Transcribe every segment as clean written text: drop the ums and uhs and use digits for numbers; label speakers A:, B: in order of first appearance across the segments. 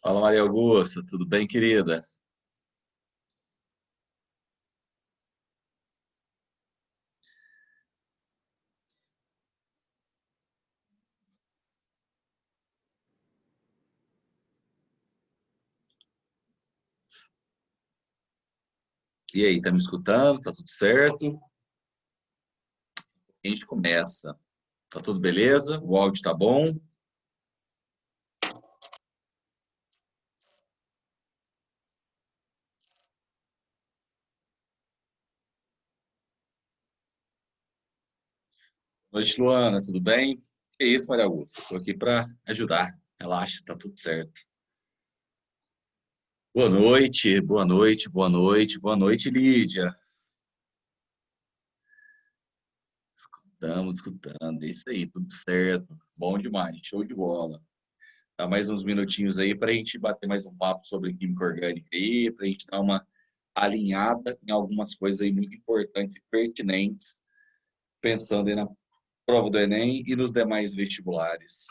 A: Fala, Maria Augusta, tudo bem, querida? E aí, tá me escutando? Tá tudo certo? A gente começa. Tá tudo beleza? O áudio tá bom? Boa noite, Luana, tudo bem? Que isso, Maria Augusta? Tô aqui para ajudar. Relaxa, tá tudo certo. Boa noite, boa noite, boa noite, boa noite, Lídia. Estamos escutando, é isso aí, tudo certo. Bom demais, show de bola. Dá mais uns minutinhos aí para a gente bater mais um papo sobre química orgânica aí, para a gente dar uma alinhada em algumas coisas aí muito importantes e pertinentes, pensando aí na prova do Enem e nos demais vestibulares.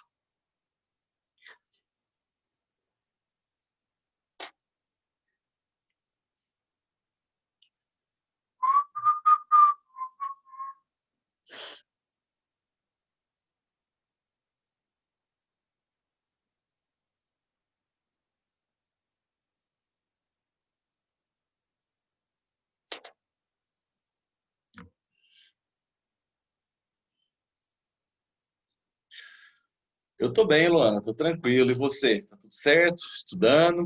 A: Eu tô bem, Luana, tô tranquilo. E você? Tá tudo certo? Estudando?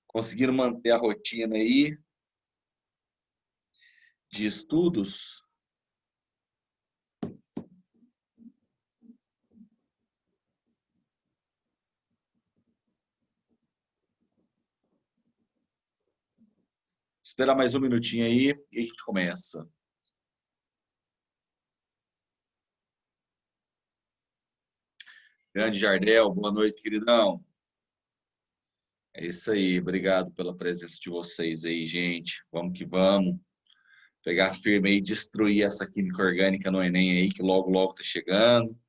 A: Conseguindo manter a rotina aí de estudos? Esperar mais um minutinho aí e a gente começa. Grande Jardel, boa noite, queridão. É isso aí, obrigado pela presença de vocês aí, gente. Vamos que vamos. Pegar firme aí, destruir essa química orgânica no Enem aí, que logo, logo tá chegando.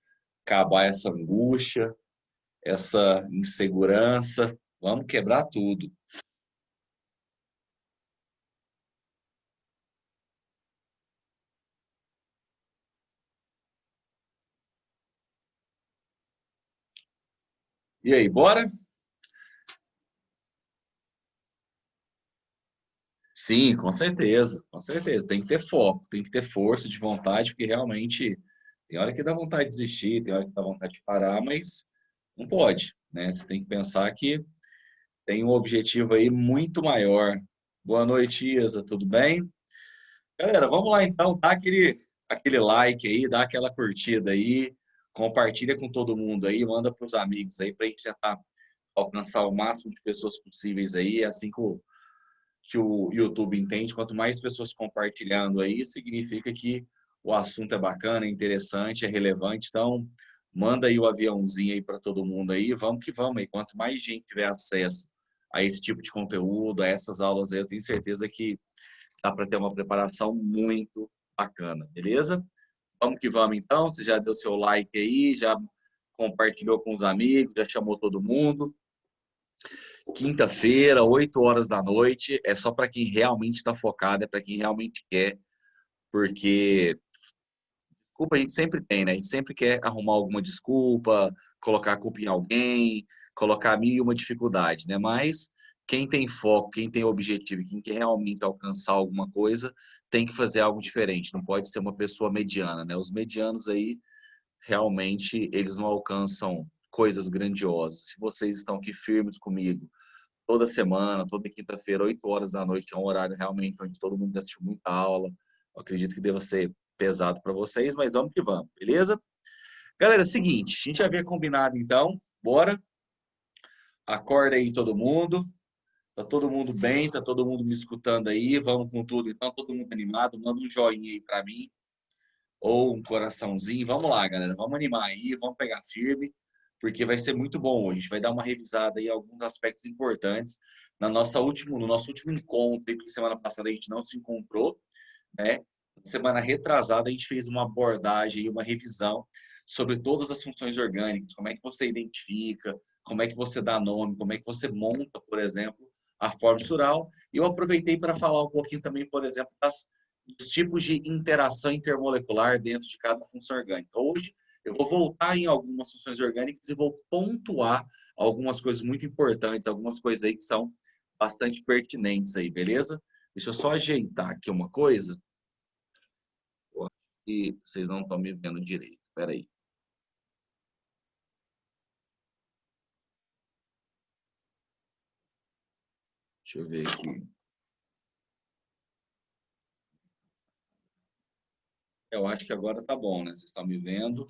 A: Acabar essa angústia, essa insegurança. Vamos quebrar tudo. E aí, bora? Sim, com certeza, com certeza. Tem que ter foco, tem que ter força de vontade, porque realmente tem hora que dá vontade de desistir, tem hora que dá vontade de parar, mas não pode, né? Você tem que pensar que tem um objetivo aí muito maior. Boa noite, Isa, tudo bem? Galera, vamos lá então, dá aquele like aí, dá aquela curtida aí, compartilha com todo mundo aí, manda para os amigos aí, para a gente tentar alcançar o máximo de pessoas possíveis aí, assim que o YouTube entende, quanto mais pessoas compartilhando aí, significa que o assunto é bacana, é interessante, é relevante. Então, manda aí o aviãozinho aí para todo mundo aí, vamos que vamos aí. Quanto mais gente tiver acesso a esse tipo de conteúdo, a essas aulas aí, eu tenho certeza que dá para ter uma preparação muito bacana, beleza? Vamos que vamos então. Você já deu seu like aí, já compartilhou com os amigos, já chamou todo mundo. Quinta-feira, 8 horas da noite, é só para quem realmente está focado, é para quem realmente quer, porque culpa a gente sempre tem, né? A gente sempre quer arrumar alguma desculpa, colocar a culpa em alguém, colocar mil e uma dificuldade, né? Mas quem tem foco, quem tem objetivo, quem quer realmente alcançar alguma coisa, tem que fazer algo diferente, não pode ser uma pessoa mediana, né? Os medianos aí, realmente, eles não alcançam coisas grandiosas. Se vocês estão aqui firmes comigo, toda semana, toda quinta-feira, 8 horas da noite, é um horário realmente onde todo mundo assistiu muita aula. Eu acredito que deva ser pesado para vocês, mas vamos que vamos, beleza? Galera, é o seguinte, a gente já havia combinado então, bora? Acorda aí todo mundo. Tá todo mundo bem, tá todo mundo me escutando aí, vamos com tudo então, todo mundo animado, manda um joinha aí para mim, ou um coraçãozinho, vamos lá, galera, vamos animar aí, vamos pegar firme, porque vai ser muito bom hoje, a gente vai dar uma revisada aí em alguns aspectos importantes, no nosso último encontro, aí, porque semana passada a gente não se encontrou, né? Semana retrasada a gente fez uma abordagem e uma revisão sobre todas as funções orgânicas, como é que você identifica, como é que você dá nome, como é que você monta, por exemplo, a forma estrutural. E eu aproveitei para falar um pouquinho também, por exemplo, dos tipos de interação intermolecular dentro de cada função orgânica. Hoje, eu vou voltar em algumas funções orgânicas e vou pontuar algumas coisas muito importantes, algumas coisas aí que são bastante pertinentes aí, beleza? Deixa eu só ajeitar aqui uma coisa. E vocês não estão me vendo direito. Espera aí. Deixa eu ver aqui. Eu acho que agora tá bom, né? Vocês estão me vendo.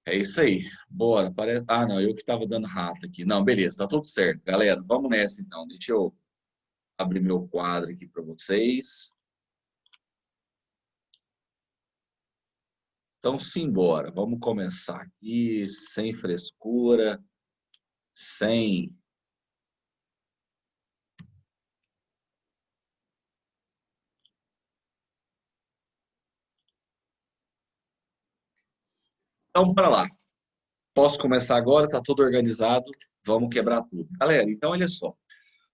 A: É isso aí. Bora. Ah, não, eu que estava dando rato aqui. Não, beleza, tá tudo certo. Galera, vamos nessa então. Deixa eu abrir meu quadro aqui para vocês. Então, simbora. Vamos começar aqui, sem frescura, sem... Então, para lá. Posso começar agora? Tá tudo organizado. Vamos quebrar tudo. Galera, então olha só.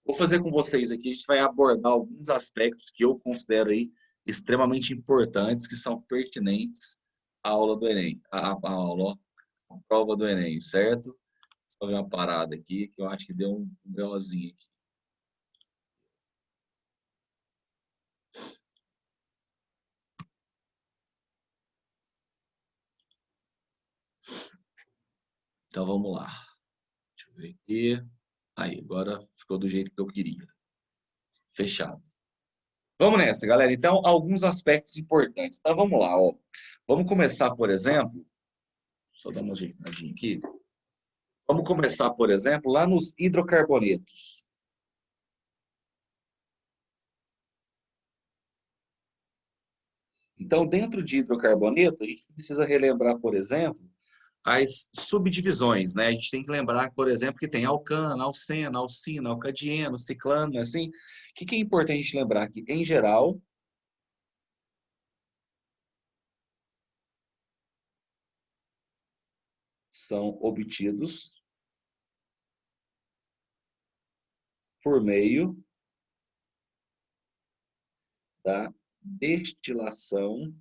A: Vou fazer com vocês aqui, a gente vai abordar alguns aspectos que eu considero aí extremamente importantes, que são pertinentes à aula do Enem, à aula, ó, à prova do Enem, certo? Só ver uma parada aqui, que eu acho que deu um BOzinho aqui. Então vamos lá. Deixa eu ver aqui. Aí, agora ficou do jeito que eu queria. Fechado. Vamos nessa, galera. Então, alguns aspectos importantes. Então, vamos lá, ó. Vamos começar, por exemplo, só dar uma ajeitadinha aqui. Vamos começar, por exemplo, lá nos hidrocarbonetos. Então, dentro de hidrocarboneto, a gente precisa relembrar, por exemplo, as subdivisões, né? A gente tem que lembrar, por exemplo, que tem alcano, alceno, alcina, alcadieno, ciclano, assim. O que é importante a gente lembrar? Que, em geral, são obtidos por meio da destilação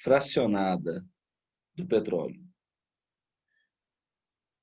A: fracionada do petróleo.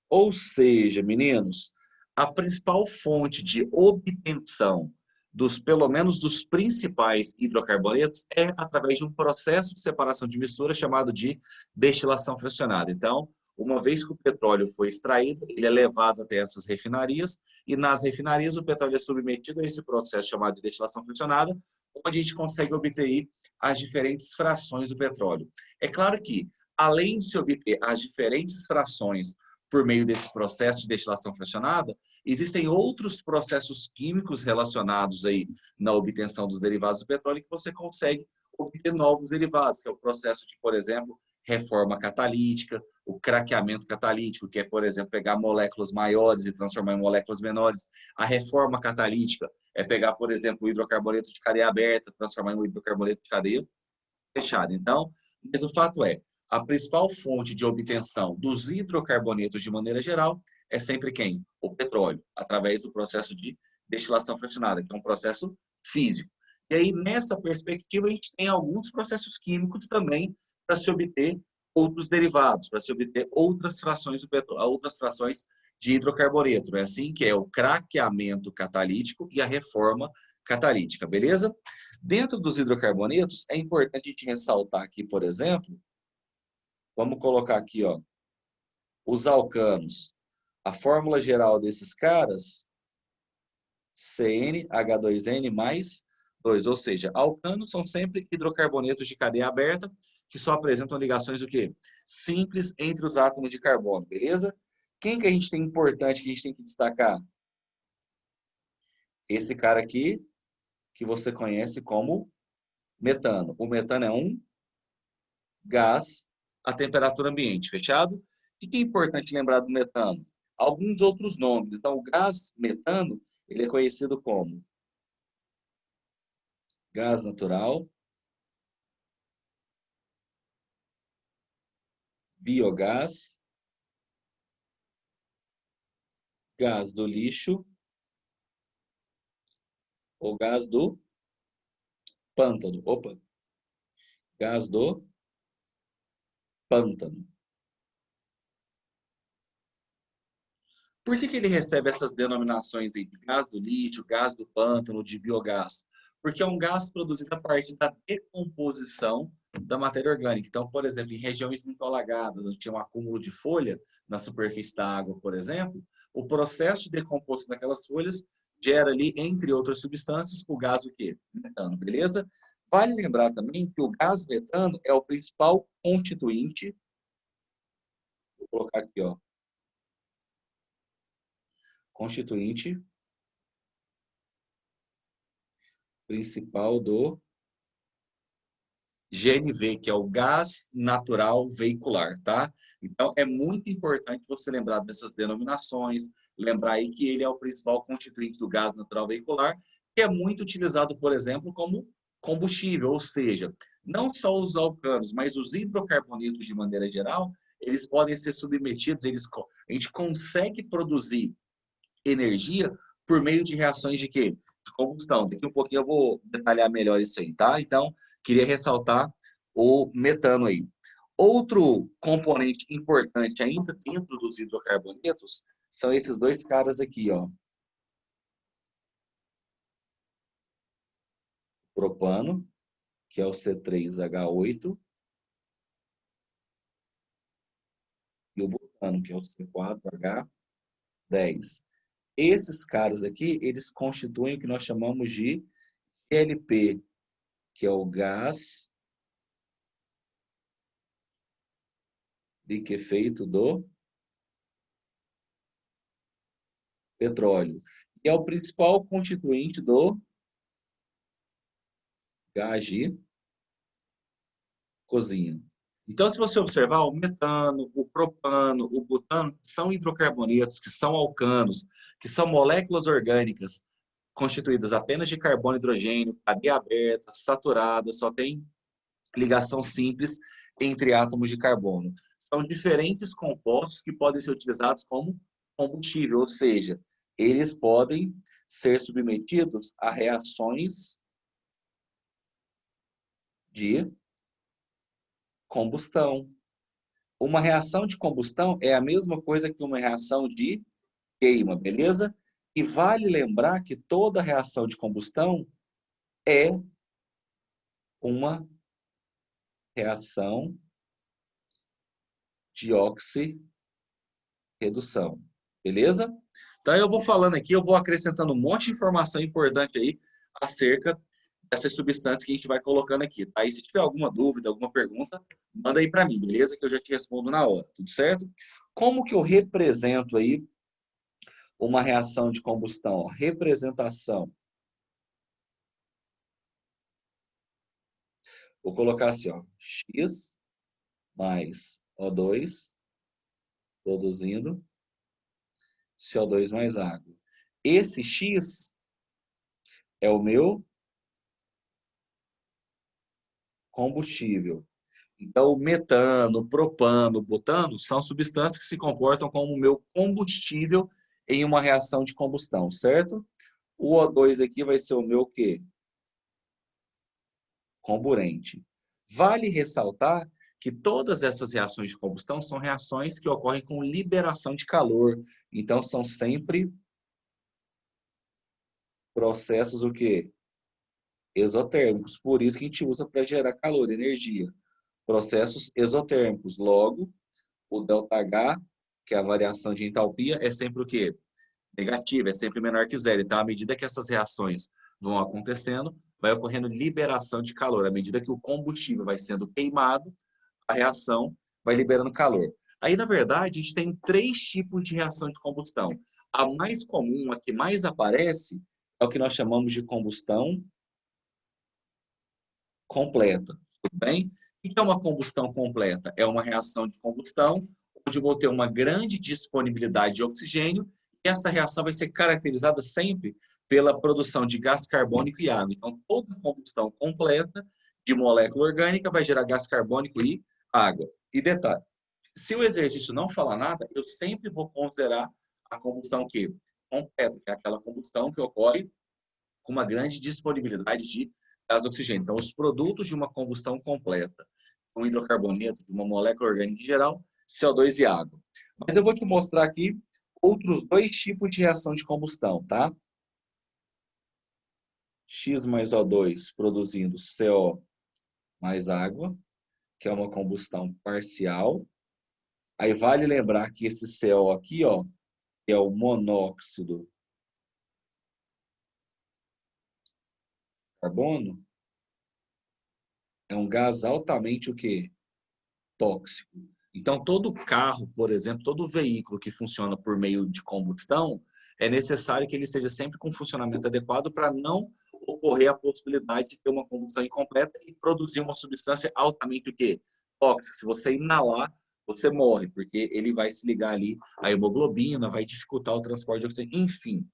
A: Ou seja, meninos, a principal fonte de obtenção dos, pelo menos dos principais hidrocarbonetos, é através de um processo de separação de mistura chamado de destilação fracionada. Então, uma vez que o petróleo foi extraído, ele é levado até essas refinarias, e nas refinarias o petróleo é submetido a esse processo chamado de destilação fracionada, onde a gente consegue obter as diferentes frações do petróleo. É claro que, além de se obter as diferentes frações por meio desse processo de destilação fracionada, existem outros processos químicos relacionados aí na obtenção dos derivados do petróleo que você consegue obter novos derivados, que é o processo de, por exemplo, reforma catalítica, o craqueamento catalítico, que é, por exemplo, pegar moléculas maiores e transformar em moléculas menores. A reforma catalítica é pegar, por exemplo, o hidrocarboneto de cadeia aberta, transformar em um hidrocarboneto de cadeia fechada. Então, mas o fato é, a principal fonte de obtenção dos hidrocarbonetos de maneira geral é sempre quem? O petróleo, através do processo de destilação fracionada, que é um processo físico. E aí, nessa perspectiva, a gente tem alguns processos químicos também para se obter outros derivados, para se obter outras frações do petróleo, outras frações de hidrocarboneto. É assim que é o craqueamento catalítico e a reforma catalítica, beleza? Dentro dos hidrocarbonetos, é importante a gente ressaltar aqui, por exemplo, vamos colocar aqui, ó, os alcanos. A fórmula geral desses caras, CnH2n mais 2, ou seja, alcanos são sempre hidrocarbonetos de cadeia aberta, que só apresentam ligações o quê? Simples entre os átomos de carbono, beleza? Quem que a gente tem importante que a gente tem que destacar? Esse cara aqui, que você conhece como metano. O metano é um gás a temperatura ambiente, fechado? O que é importante lembrar do metano? Alguns outros nomes. Então, o gás metano, ele é conhecido como gás natural, biogás, gás do lixo ou gás do pântano. Opa, gás do pântano. Por que ele recebe essas denominações aí de gás do lixo, gás do pântano, de biogás? Porque é um gás produzido a partir da decomposição da matéria orgânica. Então, por exemplo, em regiões muito alagadas, onde tinha um acúmulo de folha na superfície da água, por exemplo, o processo de decomposição daquelas folhas gera ali, entre outras substâncias, o gás o quê? Metano, beleza? Vale lembrar também que o gás metano é o principal constituinte, vou colocar aqui, ó, constituinte principal do GNV, que é o gás natural veicular, tá? Então, é muito importante você lembrar dessas denominações, lembrar aí que ele é o principal constituinte do gás natural veicular, que é muito utilizado, por exemplo, como combustível, ou seja, não só os alcanos, mas os hidrocarbonetos de maneira geral, eles podem ser submetidos, a gente consegue produzir energia por meio de reações de quê? De combustão. Daqui um pouquinho eu vou detalhar melhor isso aí, tá? Então, queria ressaltar o metano aí. Outro componente importante ainda dentro dos hidrocarbonetos são esses dois caras aqui, ó. Propano, que é o C3H8, e o butano, que é o C4H10. Esses caras aqui, eles constituem o que nós chamamos de GLP, que é o gás liquefeito do petróleo. E é o principal constituinte do gás de cozinha. Então, se você observar, o metano, o propano, o butano são hidrocarbonetos, que são alcanos, que são moléculas orgânicas constituídas apenas de carbono e hidrogênio, cadeia aberta, saturada, só tem ligação simples entre átomos de carbono. São diferentes compostos que podem ser utilizados como combustível, ou seja, eles podem ser submetidos a reações de combustão. Uma reação de combustão é a mesma coisa que uma reação de queima, beleza? E vale lembrar que toda reação de combustão é uma reação de oxirredução, beleza? Então eu vou falando aqui, eu vou acrescentando um monte de informação importante aí acerca dessas substâncias que a gente vai colocando aqui, tá? E se tiver alguma dúvida, alguma pergunta, manda aí para mim, beleza? Que eu já te respondo na hora, tudo certo? Como que eu represento aí uma reação de combustão? Representação. Vou colocar assim, ó, X mais O2 produzindo CO2 mais água. Esse X é o meu combustível. Então, o metano, o propano, o butano são substâncias que se comportam como o meu combustível em uma reação de combustão, certo? O O2 aqui vai ser o meu quê? Comburente. Vale ressaltar que todas essas reações de combustão são reações que ocorrem com liberação de calor. Então, são sempre processos o quê? Exotérmicos. Por isso que a gente usa para gerar calor, energia. Processos exotérmicos. Logo, o ΔH, que é a variação de entalpia, é sempre o quê? Negativa, é sempre menor que zero. Então, à medida que essas reações vão acontecendo, vai ocorrendo liberação de calor. À medida que o combustível vai sendo queimado, a reação vai liberando calor. Aí, na verdade, a gente tem três tipos de reação de combustão. A mais comum, a que mais aparece, é o que nós chamamos de combustão completa. Tudo bem? O que é uma combustão completa? É uma reação de combustão onde eu vou ter uma grande disponibilidade de oxigênio e essa reação vai ser caracterizada sempre pela produção de gás carbônico e água. Então, toda combustão completa de molécula orgânica vai gerar gás carbônico e água. E detalhe, Se o exercício não falar nada, eu sempre vou considerar a combustão que completa, que é aquela combustão que ocorre com uma grande disponibilidade de gás oxigênio. Então, os produtos de uma combustão completa, um hidrocarboneto, de uma molécula orgânica em geral, CO2 e água. Mas eu vou te mostrar aqui outros dois tipos de reação de combustão, tá? X mais O2 produzindo CO mais água, que é uma combustão parcial. Aí vale lembrar que esse CO aqui, ó, é o monóxido de carbono, é um gás altamente o quê? Tóxico. Então, todo carro, por exemplo, todo veículo que funciona por meio de combustão, é necessário que ele esteja sempre com funcionamento adequado para não ocorrer a possibilidade de ter uma combustão incompleta e produzir uma substância altamente o quê? Tóxica. Se você inalar, você morre, porque ele vai se ligar ali à hemoglobina, vai dificultar o transporte de oxigênio. Enfim,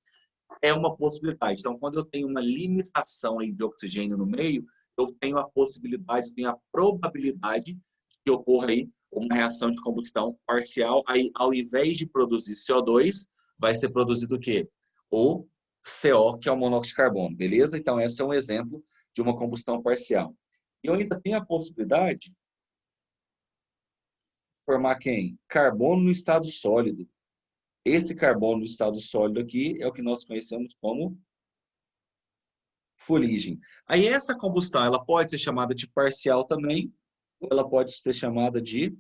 A: é uma possibilidade. Então, quando eu tenho uma limitação aí de oxigênio no meio, eu tenho a possibilidade, tenho a probabilidade que ocorra aí uma reação de combustão parcial. Aí, ao invés de produzir CO2, vai ser produzido o quê? O CO, que é o monóxido de carbono, beleza? Então, esse é um exemplo de uma combustão parcial. E eu ainda tenho a possibilidade de formar quem? Carbono no estado sólido. Esse carbono no estado sólido aqui é o que nós conhecemos como fuligem. Aí essa combustão, ela pode ser chamada de parcial também, ou ela pode ser chamada de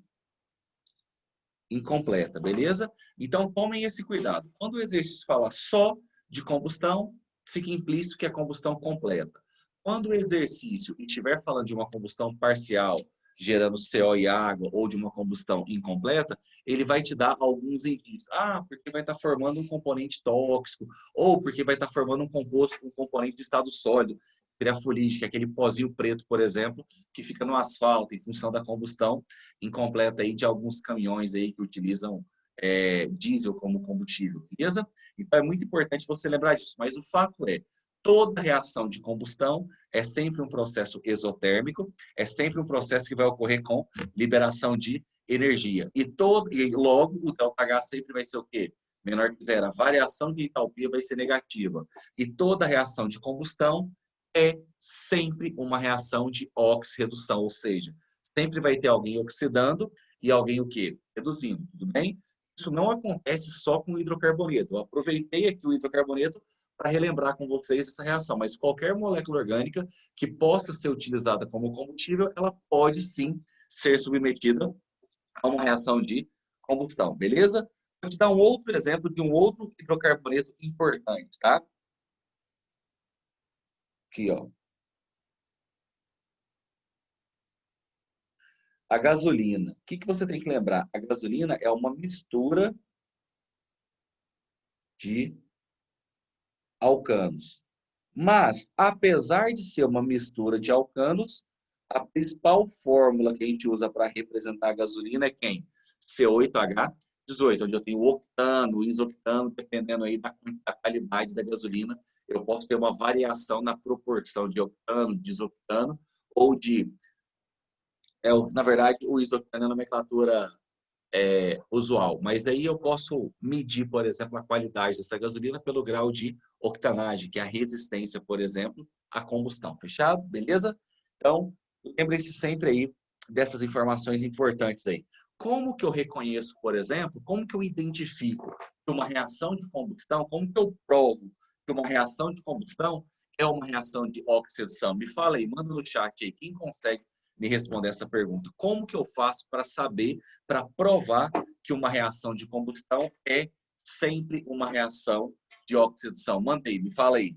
A: incompleta, beleza? Então tomem esse cuidado. Quando o exercício fala só de combustão, fica implícito que é combustão completa. Quando o exercício estiver falando de uma combustão parcial, gerando CO e água, ou de uma combustão incompleta, ele vai te dar alguns indícios. Ah, porque vai estar formando um componente tóxico, ou porque vai estar formando um composto, um componente de estado sólido, seria a fuligem, que é aquele pozinho preto, por exemplo, que fica no asfalto em função da combustão incompleta aí de alguns caminhões aí que utilizam diesel como combustível, beleza? Então é muito importante você lembrar disso. Mas o fato é, toda reação de combustão é sempre um processo exotérmico, é sempre um processo que vai ocorrer com liberação de energia. E logo o ΔH sempre vai ser o quê? Menor que zero. A variação de entalpia vai ser negativa. E toda reação de combustão é sempre uma reação de oxirredução, ou seja, sempre vai ter alguém oxidando e alguém o quê? Reduzindo, tudo bem? Isso não acontece só com o hidrocarboneto. Eu aproveitei aqui o hidrocarboneto para relembrar com vocês essa reação, mas qualquer molécula orgânica que possa ser utilizada como combustível, ela pode sim ser submetida a uma reação de combustão, beleza? Vou te dar um outro exemplo de um outro hidrocarboneto importante, tá? Aqui, ó. A gasolina. O que você tem que lembrar? A gasolina é uma mistura de alcanos. Mas, apesar de ser uma mistura de alcanos, a principal fórmula que a gente usa para representar a gasolina é quem? C8H18, onde eu tenho octano, isoctano, dependendo aí da qualidade da gasolina, eu posso ter uma variação na proporção de octano, de isoctano, ou de... na verdade, o isoctano é a nomenclatura usual. Mas aí eu posso medir, por exemplo, a qualidade dessa gasolina pelo grau de octanagem, que é a resistência, por exemplo, à combustão. Fechado? Beleza? Então, lembre-se sempre aí dessas informações importantes aí. Como que eu reconheço, por exemplo, como que eu identifico que uma reação de combustão, como que eu provo que uma reação de combustão é uma reação de oxidação? Me fala aí, manda no chat aí, quem consegue me responder essa pergunta. Como que eu faço para saber, para provar que uma reação de combustão é sempre uma reação de oxidação? Manda aí, me fala aí.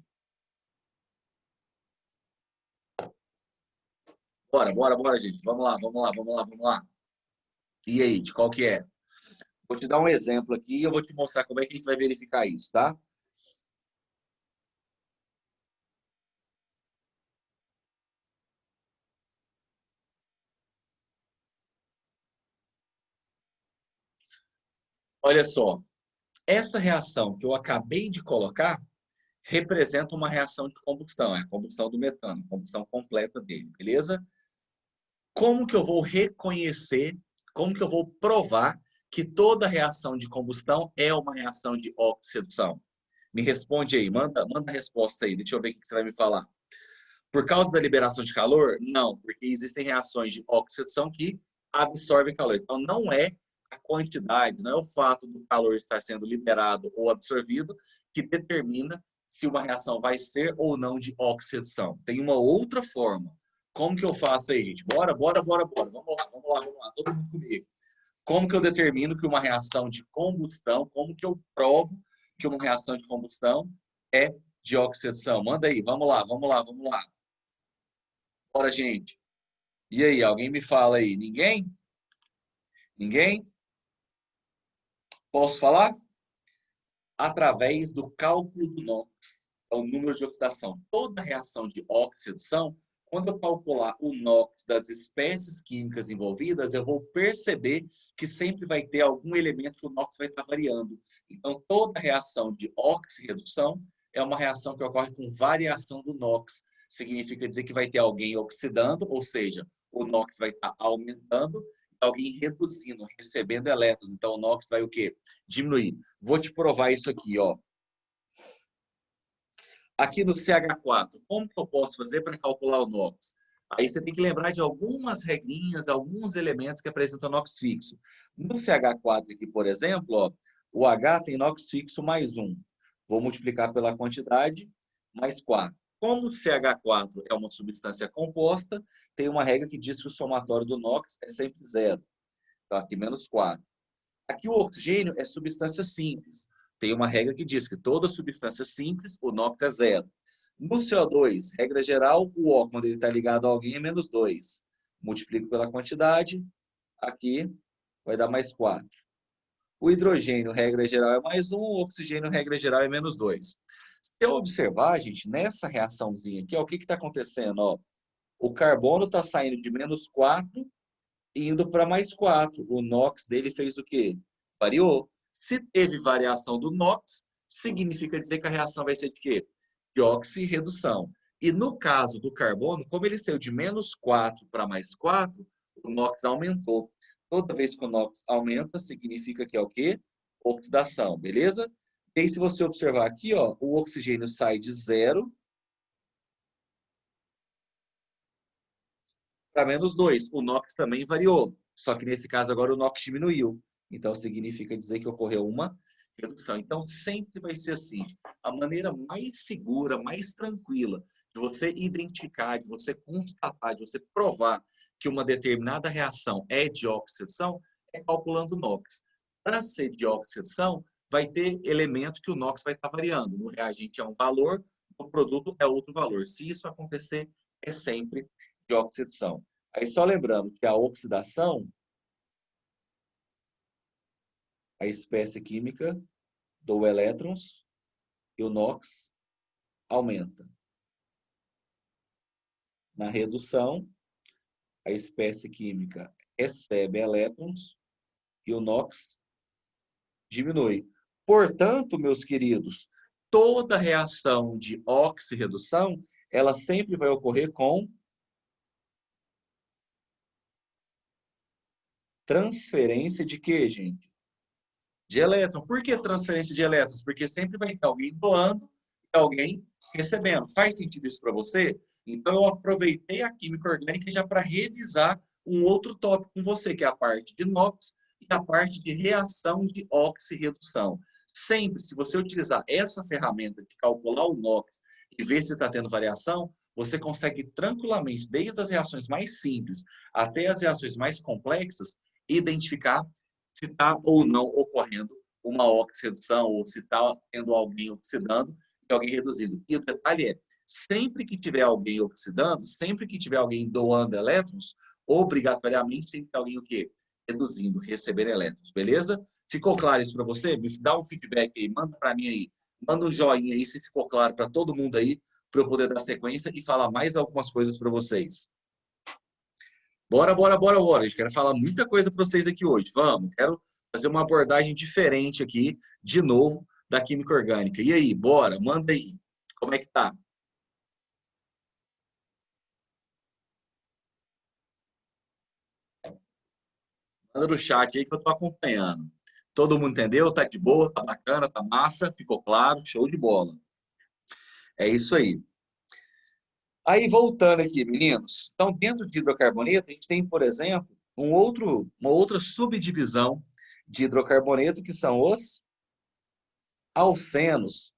A: Bora, gente. Vamos lá, vamos lá, vamos lá, vamos lá. E aí, de qual que é? Vou te dar um exemplo aqui e eu vou te mostrar como é que a gente vai verificar isso, tá? Olha só, essa reação que eu acabei de colocar representa uma reação de combustão, é a combustão do metano, a combustão completa dele, beleza? Como que eu vou reconhecer Como que eu vou provar que toda reação de combustão é uma reação de oxidação? Me responde aí, manda a resposta aí, deixa eu ver o que você vai me falar. Por causa da liberação de calor? Não, porque existem reações de oxidação que absorvem calor. Então, não é a quantidade, não é o fato do calor estar sendo liberado ou absorvido que determina se uma reação vai ser ou não de oxidação. Tem uma outra forma. Como que eu faço aí, gente? Bora. Vamos lá, todo mundo comigo. Como que eu determino que uma reação de combustão, como que eu provo que uma reação de combustão é de oxidação? Manda aí, vamos lá. Bora, gente. E aí, alguém me fala aí? Ninguém? Ninguém? Posso falar? Através do cálculo do NOx, é o número de oxidação. Toda reação de oxidação, quando eu calcular o NOx das espécies químicas envolvidas, eu vou perceber que sempre vai ter algum elemento que o NOx vai estar variando. Então, toda reação de oxirredução é uma reação que ocorre com variação do NOx. Significa dizer que vai ter alguém oxidando, ou seja, o NOx vai estar aumentando, alguém reduzindo, recebendo elétrons. Então, o NOx vai o quê? Diminuir. Vou te provar isso aqui, ó. Aqui no CH4, como que eu posso fazer para calcular o NOx? Aí você tem que lembrar de algumas regrinhas, alguns elementos que apresentam NOx fixo. No CH4 aqui, por exemplo, ó, o H tem NOx fixo mais 1. Vou multiplicar pela quantidade, mais 4. Como o CH4 é uma substância composta, tem uma regra que diz que o somatório do NOx é sempre zero. Então, aqui menos 4. Aqui o oxigênio é substância simples. Tem uma regra que diz que toda substância simples, o NOx é zero. No CO2, regra geral, o O, quando ele está ligado a alguém, é menos 2. Multiplico pela quantidade, aqui vai dar mais 4. O hidrogênio, regra geral, é mais 1, o oxigênio, regra geral, é menos 2. Se eu observar, gente, nessa reaçãozinha aqui, ó, o que está acontecendo? Ó? O carbono está saindo de menos 4 indo para mais 4. O NOx dele fez o quê? Variou. Se teve variação do NOx, significa dizer que a reação vai ser de quê? De oxirredução. E no caso do carbono, como ele saiu de menos 4 para mais 4, o NOx aumentou. Toda vez que o NOx aumenta, significa que é o quê? Oxidação, beleza? E aí, se você observar aqui, ó, o oxigênio sai de 0 para menos 2. O NOx também variou, só que nesse caso agora o NOx diminuiu. Então significa dizer que ocorreu uma redução. Então sempre vai ser assim. A maneira mais segura, mais tranquila de você identificar, de você constatar, de você provar que uma determinada reação é de oxidação é calculando o NOx. Para ser de oxidação, vai ter elemento que o NOx vai estar variando. No reagente é um valor, no produto é outro valor. Se isso acontecer, é sempre de oxidação. Aí só lembrando que a oxidação, a espécie química do elétrons e o NOx aumenta. Na redução, a espécie química recebe elétrons e o NOx diminui. Portanto, meus queridos, toda reação de oxirredução, ela sempre vai ocorrer com transferência de quê, gente? De elétron. Por que transferência de elétrons? Porque sempre vai ter alguém doando e alguém recebendo. Faz sentido isso para você? Então, eu aproveitei a química orgânica já para revisar um outro tópico com você, que é a parte de NOx e a parte de reação de oxirredução. Sempre, se você utilizar essa ferramenta de calcular o NOx e ver se está tendo variação, você consegue tranquilamente, desde as reações mais simples até as reações mais complexas, identificar se está ou não ocorrendo uma oxirredução, ou se está tendo alguém oxidando e alguém reduzindo. E o detalhe é, sempre que tiver alguém oxidando, sempre que tiver alguém doando elétrons, obrigatoriamente tem que ter alguém o quê? Reduzindo, recebendo elétrons, beleza? Ficou claro isso para você? Me dá um feedback aí, manda para mim aí. Manda um joinha aí se ficou claro para todo mundo aí, para eu poder dar sequência e falar mais algumas coisas para vocês. Bora. Eu quero falar muita coisa para vocês aqui hoje. Vamos, quero fazer uma abordagem diferente aqui, de novo, da química orgânica. E aí, bora, manda aí. Como é que tá? Manda no chat aí que eu tô acompanhando. Todo mundo entendeu? Tá de boa, tá bacana, tá massa, ficou claro, show de bola. É isso aí. Aí, voltando aqui, meninos. Então, dentro de hidrocarboneto, a gente tem, por exemplo, uma outra subdivisão de hidrocarboneto, que são os alcenos.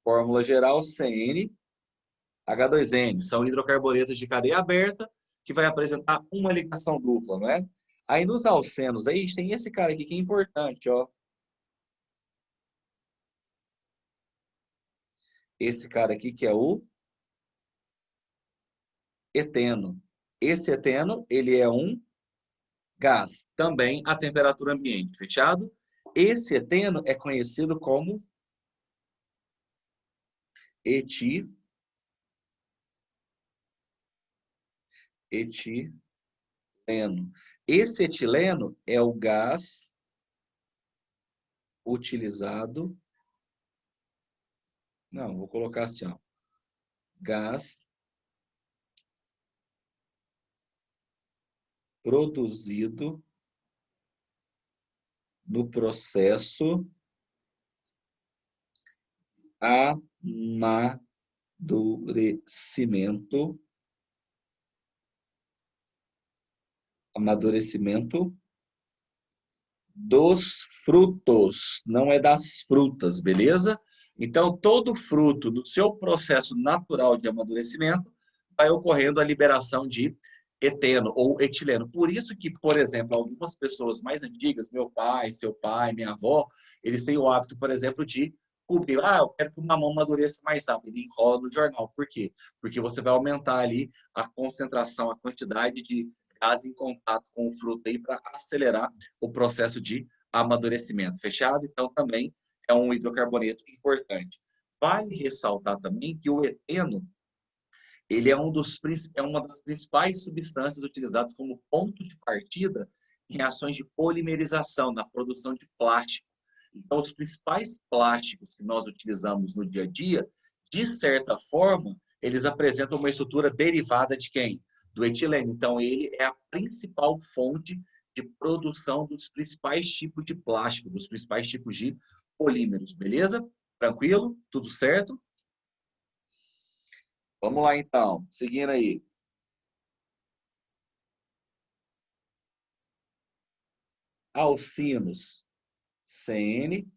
A: Fórmula geral CnH2n. São hidrocarbonetos de cadeia aberta, que vai apresentar uma ligação dupla, não é? Aí, nos alcenos, aí, a gente tem esse cara aqui que é importante, ó. Esse cara aqui que é o eteno. Esse eteno, ele é um gás, também a temperatura ambiente, fechado? Esse eteno é conhecido como etileno. Esse etileno é o gás utilizado. Não, vou colocar assim, ó. Gás produzido no processo amadurecimento dos frutos, não é das frutas, beleza? Então, todo fruto, do seu processo natural de amadurecimento, vai ocorrendo a liberação de eteno ou etileno. Por isso que, por exemplo, algumas pessoas mais antigas, meu pai, seu pai, minha avó, eles têm o hábito, por exemplo, de cobrir. Ah, eu quero que o mamão amadureça mais rápido. Ele enrola no jornal. Por quê? Porque você vai aumentar ali a concentração, a quantidade de gás em contato com o fruto aí para acelerar o processo de amadurecimento. Fechado? Então, também é um hidrocarboneto importante. Vale ressaltar também que o eteno ele é, é uma das principais substâncias utilizadas como ponto de partida em reações de polimerização, na produção de plástico. Então, os principais plásticos que nós utilizamos no dia a dia, de certa forma, eles apresentam uma estrutura derivada de quem? Do etileno. Então, ele é a principal fonte de produção dos principais tipos de plástico, dos principais tipos de polímeros, beleza? Tranquilo? Tudo certo? Vamos lá, então. Seguindo aí. Alcinos, CN,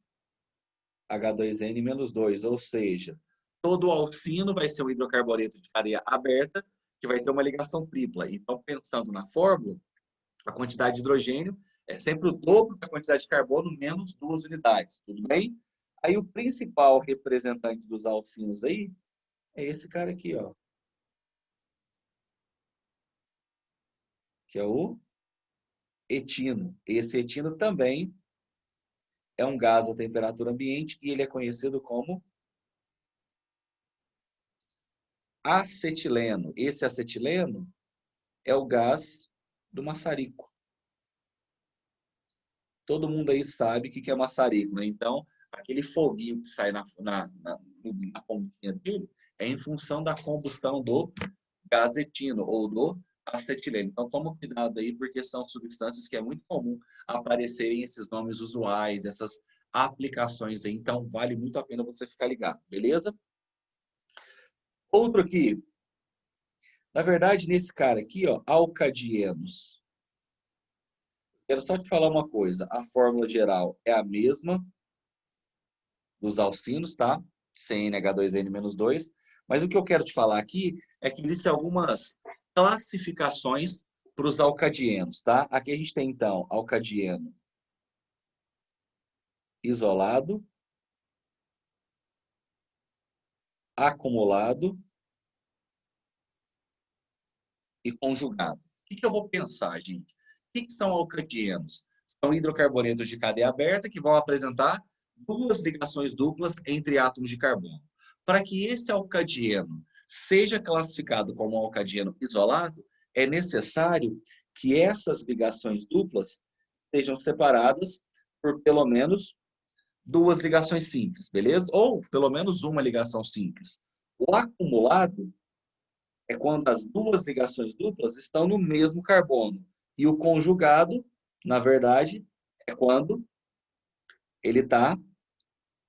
A: H2N-2, ou seja, todo alcino vai ser um hidrocarboneto de cadeia aberta, que vai ter uma ligação tripla. Então, pensando na fórmula, a quantidade de hidrogênio é sempre o dobro da quantidade de carbono menos 2 unidades, tudo bem? Aí o principal representante dos alcinos aí é esse cara aqui, ó, que é o etino. Esse etino também é um gás a temperatura ambiente e ele é conhecido como acetileno. Esse acetileno é o gás do maçarico. Todo mundo aí sabe o que é maçarico, né? Então, aquele foguinho que sai na pontinha dele é em função da combustão do gás etino ou do acetileno. Então, toma cuidado aí, porque são substâncias que é muito comum aparecerem esses nomes usuais, essas aplicações aí. Então, vale muito a pena você ficar ligado, beleza? Outro aqui. Na verdade, nesse cara aqui, ó, alcadienos. Quero só te falar uma coisa. A fórmula geral é a mesma dos alcinos, tá? CnH2n-2. Mas o que eu quero te falar aqui é que existem algumas classificações para os alcadienos, tá? Aqui a gente tem, então, alcadieno isolado, acumulado e conjugado. O que eu vou pensar, gente? O que são alcadienos? São hidrocarbonetos de cadeia aberta que vão apresentar duas ligações duplas entre átomos de carbono. Para que esse alcadieno seja classificado como um alcadieno isolado, é necessário que essas ligações duplas sejam separadas por pelo menos duas ligações simples, beleza? Ou pelo menos uma ligação simples. O acumulado é quando as duas ligações duplas estão no mesmo carbono. E o conjugado na verdade, é quando ele está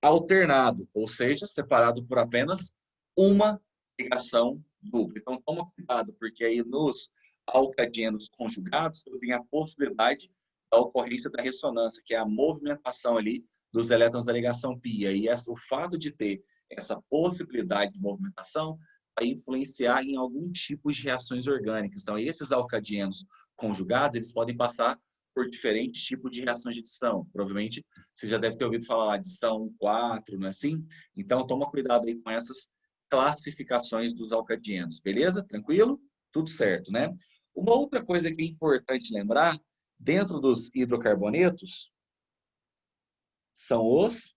A: alternado, ou seja, separado por apenas uma ligação dupla. Então, toma cuidado, porque aí nos alcadienos conjugados, tem a possibilidade da ocorrência da ressonância, que é a movimentação ali dos elétrons da ligação π. E aí, o fato de ter essa possibilidade de movimentação vai influenciar em algum tipo de reações orgânicas. Então, esses alcadienos conjugados, eles podem passar por diferentes tipos de reações de adição. Provavelmente você já deve ter ouvido falar de adição 4, não é assim? Então, toma cuidado aí com essas classificações dos alcadienos, beleza? Tranquilo? Tudo certo, né? Uma outra coisa que é importante lembrar, dentro dos hidrocarbonetos, são os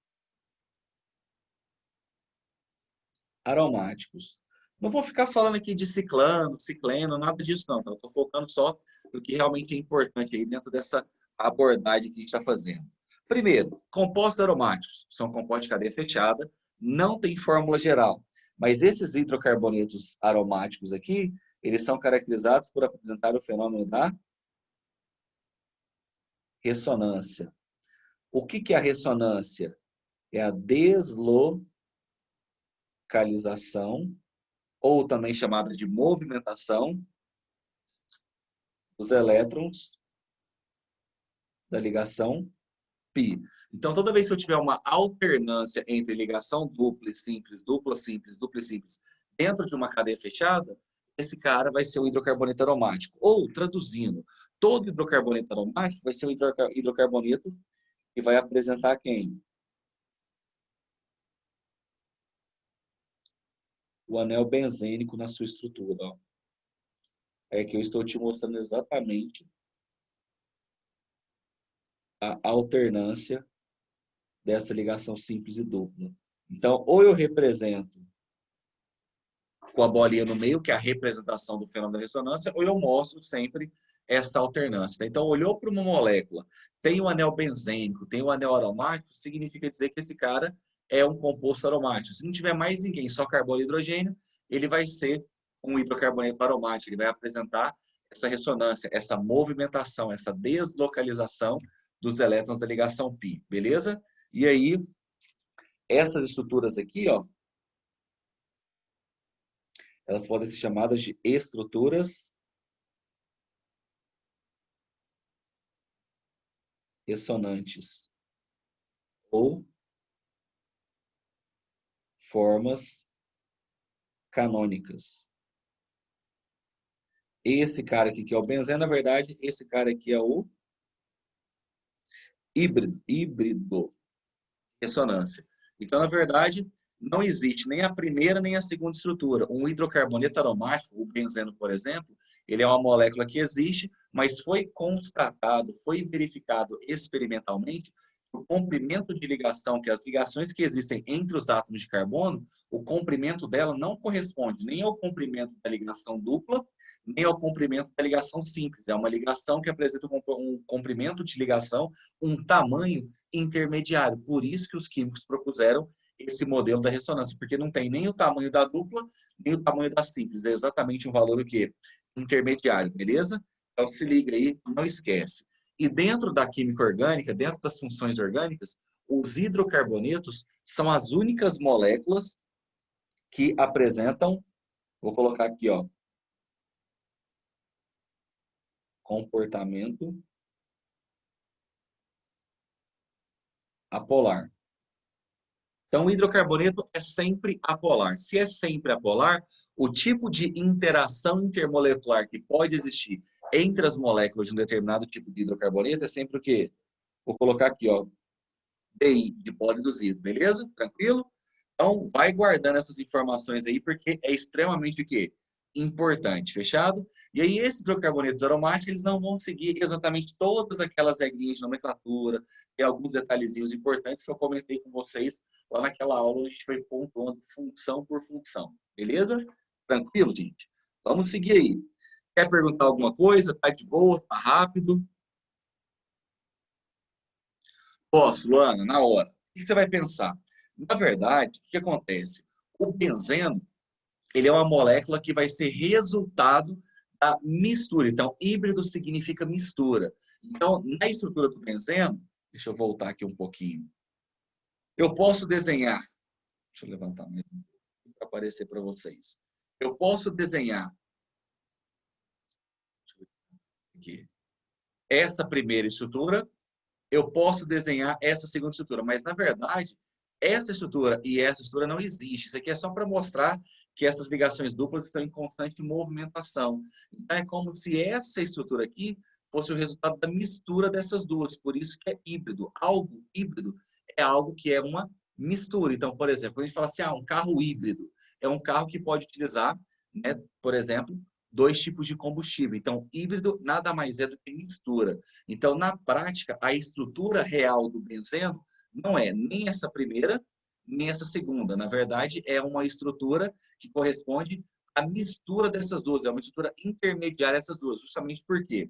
A: aromáticos. Não vou ficar falando aqui de ciclano, cicleno, nada disso não, tá? Eu estou focando só no que realmente é importante aí dentro dessa abordagem que a gente está fazendo. Primeiro, compostos aromáticos são compostos de cadeia fechada, não tem fórmula geral, mas esses hidrocarbonetos aromáticos aqui, eles são caracterizados por apresentar o fenômeno da ressonância. O que é a ressonância? É a deslocalização, ou também chamada de movimentação, dos elétrons da ligação π. Então, toda vez que eu tiver uma alternância entre ligação dupla e simples, dupla simples, dupla simples, dentro de uma cadeia fechada, esse cara vai ser um hidrocarboneto aromático. Ou, traduzindo, todo hidrocarboneto aromático vai ser um hidrocarboneto que vai apresentar quem? O anel benzênico na sua estrutura. Ó. É que eu estou te mostrando exatamente a alternância dessa ligação simples e dupla. Então, ou eu represento com a bolinha no meio, que é a representação do fenômeno da ressonância, ou eu mostro sempre essa alternância. Então, olhou para uma molécula, tem o anel benzênico, tem o anel aromático, significa dizer que esse cara é um composto aromático. Se não tiver mais ninguém, só carbono e hidrogênio, ele vai ser um hidrocarboneto aromático, ele vai apresentar essa ressonância, essa movimentação, essa deslocalização dos elétrons da ligação π, beleza? E aí, essas estruturas aqui, ó, elas podem ser chamadas de estruturas ressonantes ou formas canônicas. Esse cara aqui que é o benzeno, na verdade, esse cara aqui é o híbrido ressonância. Então, na verdade, não existe nem a primeira nem a segunda estrutura. Um hidrocarboneto aromático, o benzeno, por exemplo, ele é uma molécula que existe, mas foi constatado, foi verificado experimentalmente o comprimento de ligação, que as ligações que existem entre os átomos de carbono, o comprimento dela não corresponde nem ao comprimento da ligação dupla, nem ao comprimento da ligação simples. É uma ligação que apresenta um comprimento de ligação, um tamanho intermediário. Por isso que os químicos propuseram esse modelo da ressonância, porque não tem nem o tamanho da dupla, nem o tamanho da simples. É exatamente um valor o quê? Intermediário, beleza? Então se liga aí, não esquece. E dentro da química orgânica, dentro das funções orgânicas, os hidrocarbonetos são as únicas moléculas que apresentam, vou colocar aqui, ó, comportamento apolar. Então, o hidrocarboneto é sempre apolar. Se é sempre apolar, o tipo de interação intermolecular que pode existir entre as moléculas de um determinado tipo de hidrocarboneto é sempre o quê? Vou colocar aqui, ó, DI, de polo induzido, beleza? Tranquilo? Então, vai guardando essas informações aí, porque é extremamente o quê? Importante, fechado? E aí, esses hidrocarbonetos aromáticos, eles não vão seguir exatamente todas aquelas regrinhas de nomenclatura, e alguns detalhezinhos importantes que eu comentei com vocês lá naquela aula, onde a gente foi pontuando função por função, beleza? Tranquilo, gente? Vamos seguir aí. Quer perguntar alguma coisa? Tá de boa? Tá rápido? Posso, Luana, na hora. O que você vai pensar? Na verdade, o que acontece? O benzeno, ele é uma molécula que vai ser resultado da mistura. Então, híbrido significa mistura. Então, na estrutura do benzeno, deixa eu voltar aqui um pouquinho. Eu posso desenhar, deixa eu levantar mais um pouco para aparecer para vocês. Eu posso desenhar aqui, essa primeira estrutura, eu posso desenhar essa segunda estrutura, mas na verdade, essa estrutura e essa estrutura não existe. Isso aqui é só para mostrar que essas ligações duplas estão em constante movimentação. Então, é como se essa estrutura aqui fosse o resultado da mistura dessas duas. Por isso que é híbrido. Algo híbrido é algo que é uma mistura. Então, por exemplo, quando a gente fala assim, um carro híbrido é um carro que pode utilizar, né, por exemplo, dois tipos de combustível. Então, híbrido nada mais é do que mistura. Então, na prática, a estrutura real do benzeno não é nem essa primeira, nem essa segunda. Na verdade, é uma estrutura que corresponde à mistura dessas duas, é uma estrutura intermediária dessas duas, justamente porque,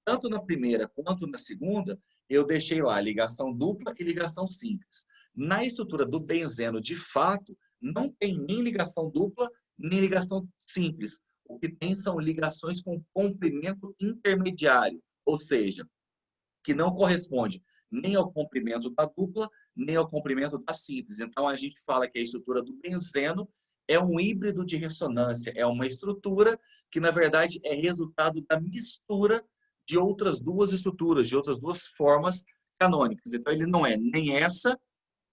A: tanto na primeira quanto na segunda, eu deixei lá ligação dupla e ligação simples. Na estrutura do benzeno, de fato, não tem nem ligação dupla, nem ligação simples. O que tem são ligações com comprimento intermediário, ou seja, que não corresponde nem ao comprimento da dupla, nem ao comprimento da simples. Então, a gente fala que a estrutura do benzeno é um híbrido de ressonância, é uma estrutura que, na verdade, é resultado da mistura de outras duas estruturas, de outras duas formas canônicas. Então, ele não é nem essa,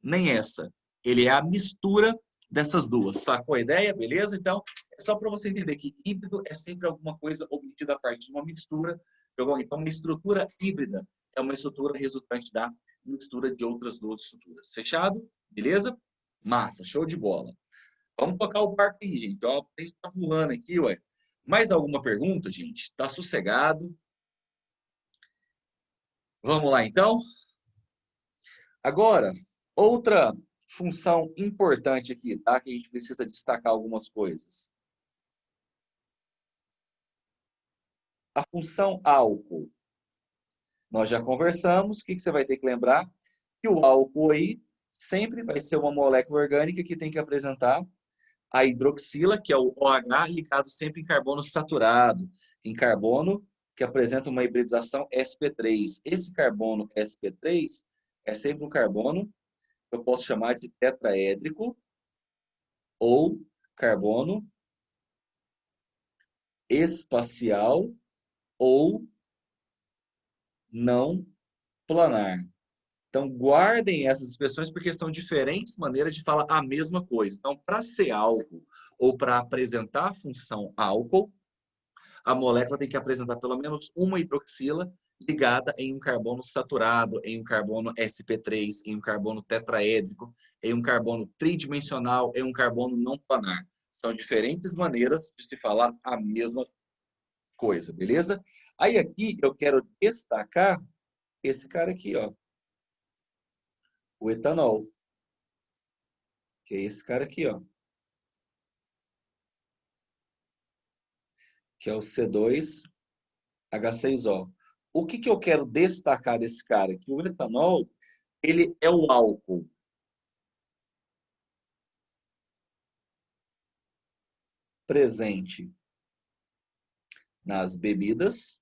A: nem essa. Ele é a mistura dessas duas. Sacou a ideia? Beleza? Então, é só para você entender que híbrido é sempre alguma coisa obtida a partir de uma mistura. Então, uma estrutura híbrida é uma estrutura resultante da mistura de outras duas estruturas. Fechado? Beleza? Massa, show de bola. Vamos tocar o barco aí, gente. Ó, a gente tá voando aqui, ué. Mais alguma pergunta, gente? Tá sossegado? Vamos lá, então? Agora, outra função importante aqui, tá? Que a gente precisa destacar algumas coisas. A função álcool. Nós já conversamos. O que você vai ter que lembrar? Que o álcool aí sempre vai ser uma molécula orgânica que tem que apresentar a hidroxila, que é o OH, ligado sempre em carbono saturado, em carbono que apresenta uma hibridização sp3. Esse carbono sp3 é sempre um carbono que eu posso chamar de tetraédrico ou carbono espacial ou não planar. Então, guardem essas expressões porque são diferentes maneiras de falar a mesma coisa. Então, para ser álcool ou para apresentar a função álcool, a molécula tem que apresentar pelo menos uma hidroxila ligada em um carbono saturado, em um carbono sp3, em um carbono tetraédrico, em um carbono tridimensional, em um carbono não planar. São diferentes maneiras de se falar a mesma coisa, beleza? Aí aqui eu quero destacar esse cara aqui, ó, o etanol, que é esse cara aqui, ó, que é o C2H6O. O que eu quero destacar desse cara? Que o etanol, ele é o álcool presente nas bebidas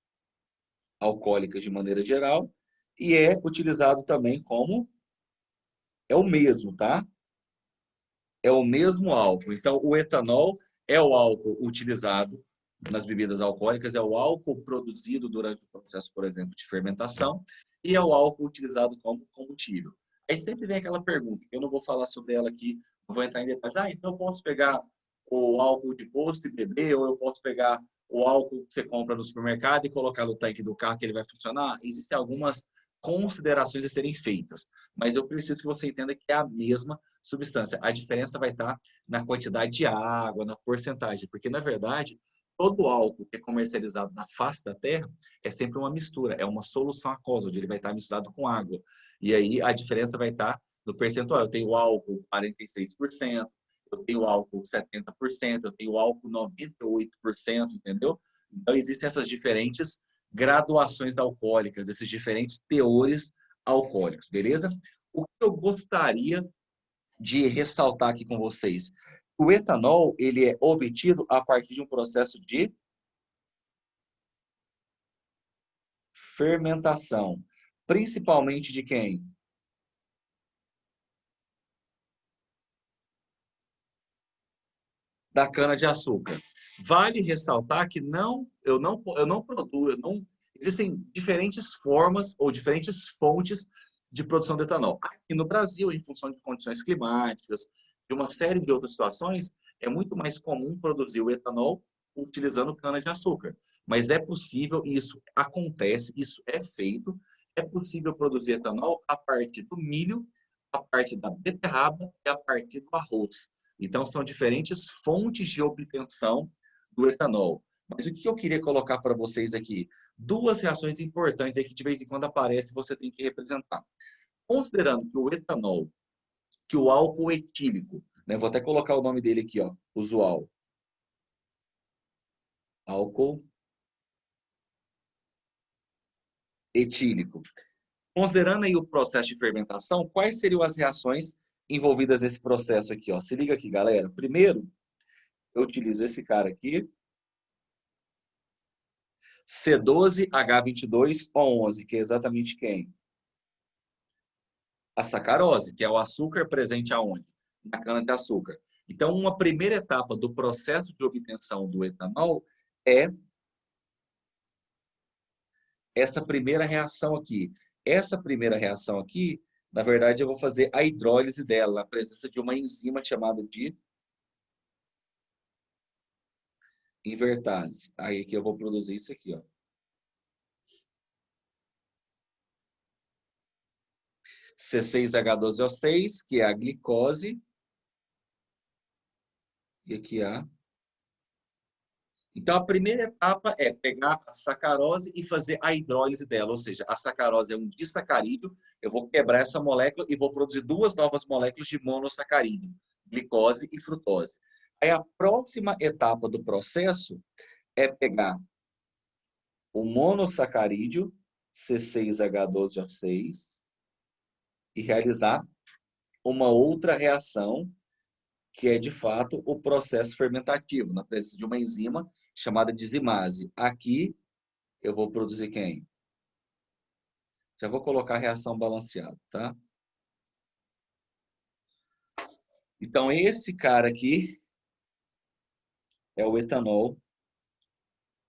A: alcoólicas de maneira geral e é utilizado também como é o mesmo, tá? É o mesmo álcool. Então, o etanol é o álcool utilizado nas bebidas alcoólicas, é o álcool produzido durante o processo, por exemplo, de fermentação, e é o álcool utilizado como combustível. Aí sempre vem aquela pergunta, eu não vou falar sobre ela aqui, não vou entrar em detalhes. Então eu posso pegar o álcool de posto e beber, ou eu posso pegar o álcool que você compra no supermercado e colocar no tanque do carro que ele vai funcionar? Existem algumas considerações a serem feitas, mas eu preciso que você entenda que é a mesma substância. A diferença vai estar na quantidade de água, na porcentagem, porque na verdade todo álcool que é comercializado na face da Terra é sempre uma mistura, é uma solução aquosa, onde ele vai estar misturado com água. E aí a diferença vai estar no percentual. Eu tenho álcool 46%, eu tenho álcool 70%, eu tenho álcool 98%, entendeu? Então existem essas diferentes graduações alcoólicas, esses diferentes teores alcoólicos, beleza? O que eu gostaria de ressaltar aqui com vocês? O etanol, ele é obtido a partir de um processo de fermentação, principalmente de quem? Da cana-de-açúcar. Vale ressaltar que eu não produzo, existem diferentes formas ou diferentes fontes de produção de etanol. Aqui no Brasil, em função de condições climáticas, de uma série de outras situações, é muito mais comum produzir o etanol utilizando cana-de-açúcar. Mas é possível, isso acontece, isso é feito, é possível produzir etanol a partir do milho, a partir da beterraba e a partir do arroz. Então, são diferentes fontes de obtenção do etanol. Mas o que eu queria colocar para vocês aqui? Duas reações importantes que de vez em quando aparece você tem que representar. Considerando que o etanol, que o álcool etílico, né, vou até colocar o nome dele aqui, ó, usual. Álcool etílico. Considerando aí o processo de fermentação, quais seriam as reações envolvidas nesse processo aqui, ó? Se liga aqui, galera. Primeiro, eu utilizo esse cara aqui, C12H22O11, que é exatamente quem? A sacarose, que é o açúcar presente aonde? Na cana-de-açúcar. Então, uma primeira etapa do processo de obtenção do etanol é essa primeira reação aqui. Essa primeira reação aqui, na verdade, eu vou fazer a hidrólise dela, na presença de uma enzima chamada de invertase. Aí aqui eu vou produzir isso aqui, ó. C6H12O6, que é a glicose. E aqui a... Então, a primeira etapa é pegar a sacarose e fazer a hidrólise dela. Ou seja, a sacarose é um disacarídeo. Eu vou quebrar essa molécula e vou produzir duas novas moléculas de monossacarídeo, glicose e frutose. Aí, a próxima etapa do processo é pegar o monossacarídeo, C6H12O6, e realizar uma outra reação, que é, de fato, o processo fermentativo, na presença de uma enzima chamada de zimase. Aqui, eu vou produzir quem? Já vou colocar a reação balanceada, tá? Então, esse cara aqui é o etanol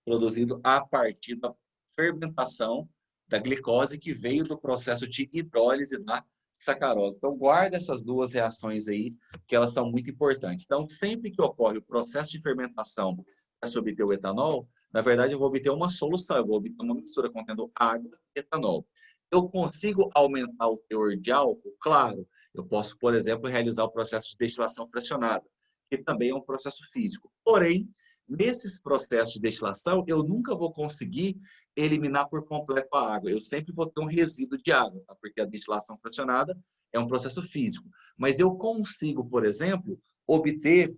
A: produzido a partir da fermentação da glicose que veio do processo de hidrólise da sacarose. Então, guarda essas duas reações aí, que elas são muito importantes. Então, sempre que ocorre o processo de fermentação para se obter o etanol, na verdade, eu vou obter uma solução, eu vou obter uma mistura contendo água e etanol. Eu consigo aumentar o teor de álcool? Claro. Eu posso, por exemplo, realizar o processo de destilação fracionada, que também é um processo físico. Porém, nesses processos de destilação, eu nunca vou conseguir eliminar por completo a água. Eu sempre vou ter um resíduo de água, tá? Porque a destilação fracionada é um processo físico. Mas eu consigo, por exemplo, obter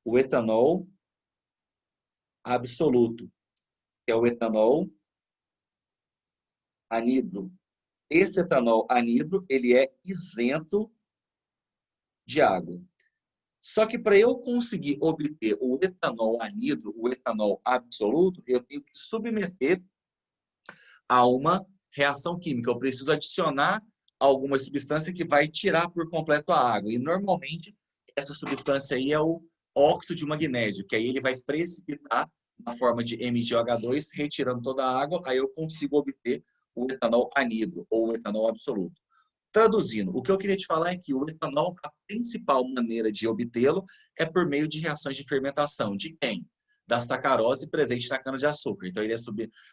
A: o etanol absoluto, que é o etanol anidro. Esse etanol anidro, ele é isento de água. Só que para eu conseguir obter o etanol anidro, o etanol absoluto, eu tenho que submeter a uma reação química. Eu preciso adicionar alguma substância que vai tirar por completo a água. E normalmente essa substância aí é o óxido de magnésio, que aí ele vai precipitar na forma de MgOH2, retirando toda a água, aí eu consigo obter o etanol anidro ou o etanol absoluto. Traduzindo, o que eu queria te falar é que o etanol, a principal maneira de obtê-lo é por meio de reações de fermentação. De quem? Da sacarose presente na cana-de-açúcar. Então,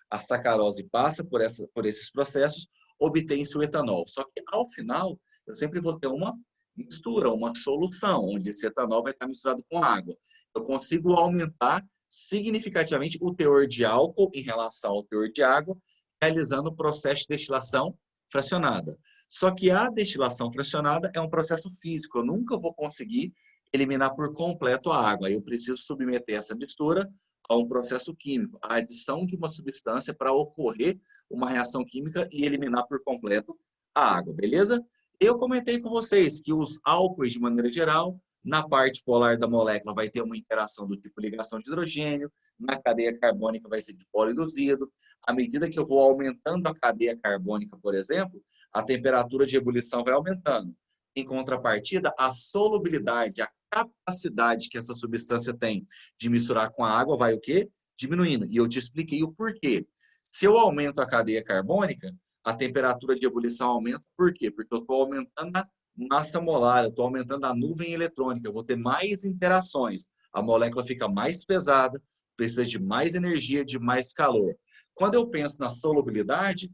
A: a sacarose passa por esses processos, obtém-se o etanol. Só que, ao final, eu sempre vou ter uma mistura, uma solução, onde esse etanol vai estar misturado com água. Eu consigo aumentar significativamente o teor de álcool em relação ao teor de água, realizando o processo de destilação fracionada. Só que a destilação fracionada é um processo físico. Eu nunca vou conseguir eliminar por completo a água. Eu preciso submeter essa mistura a um processo químico, a adição de uma substância para ocorrer uma reação química e eliminar por completo a água, beleza? Eu comentei com vocês que os álcoois, de maneira geral, Na parte polar da molécula vai ter uma interação do tipo ligação de hidrogênio, na cadeia carbônica vai ser de polo induzido. À medida que eu vou aumentando a cadeia carbônica, por exemplo, a temperatura de ebulição vai aumentando. Em contrapartida, a solubilidade, a capacidade que essa substância tem de misturar com a água vai o quê? Diminuindo. E eu te expliquei o porquê. Se eu aumento a cadeia carbônica, a temperatura de ebulição aumenta. Por quê? Porque eu estou aumentando a massa molar, eu estou aumentando a nuvem eletrônica, eu vou ter mais interações. A molécula fica mais pesada, precisa de mais energia, de mais calor. Quando eu penso na solubilidade,